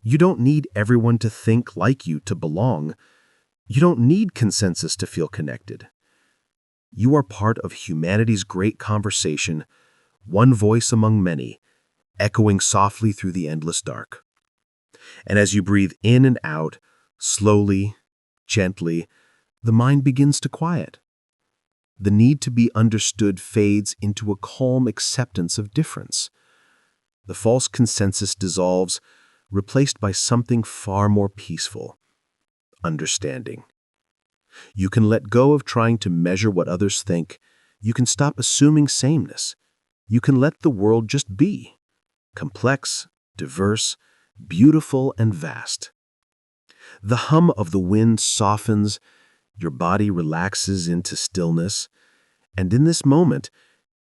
You don't need everyone to think like you to belong. You don't need consensus to feel connected. You are part of humanity's great conversation, one voice among many, echoing softly through the endless dark. And as you breathe in and out, slowly, gently, the mind begins to quiet. The need to be understood fades into a calm acceptance of difference. The false consensus dissolves, replaced by something far more peaceful: understanding. You can let go of trying to measure what others think. You can stop assuming sameness. You can let the world just be, complex, diverse, beautiful, and vast. The hum of the wind softens, your body relaxes into stillness, and in this moment,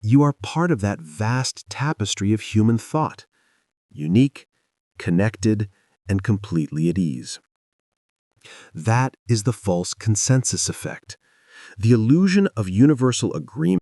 you are part of that vast tapestry of human thought, unique, connected, and completely at ease. That is the false consensus effect, the illusion of universal agreement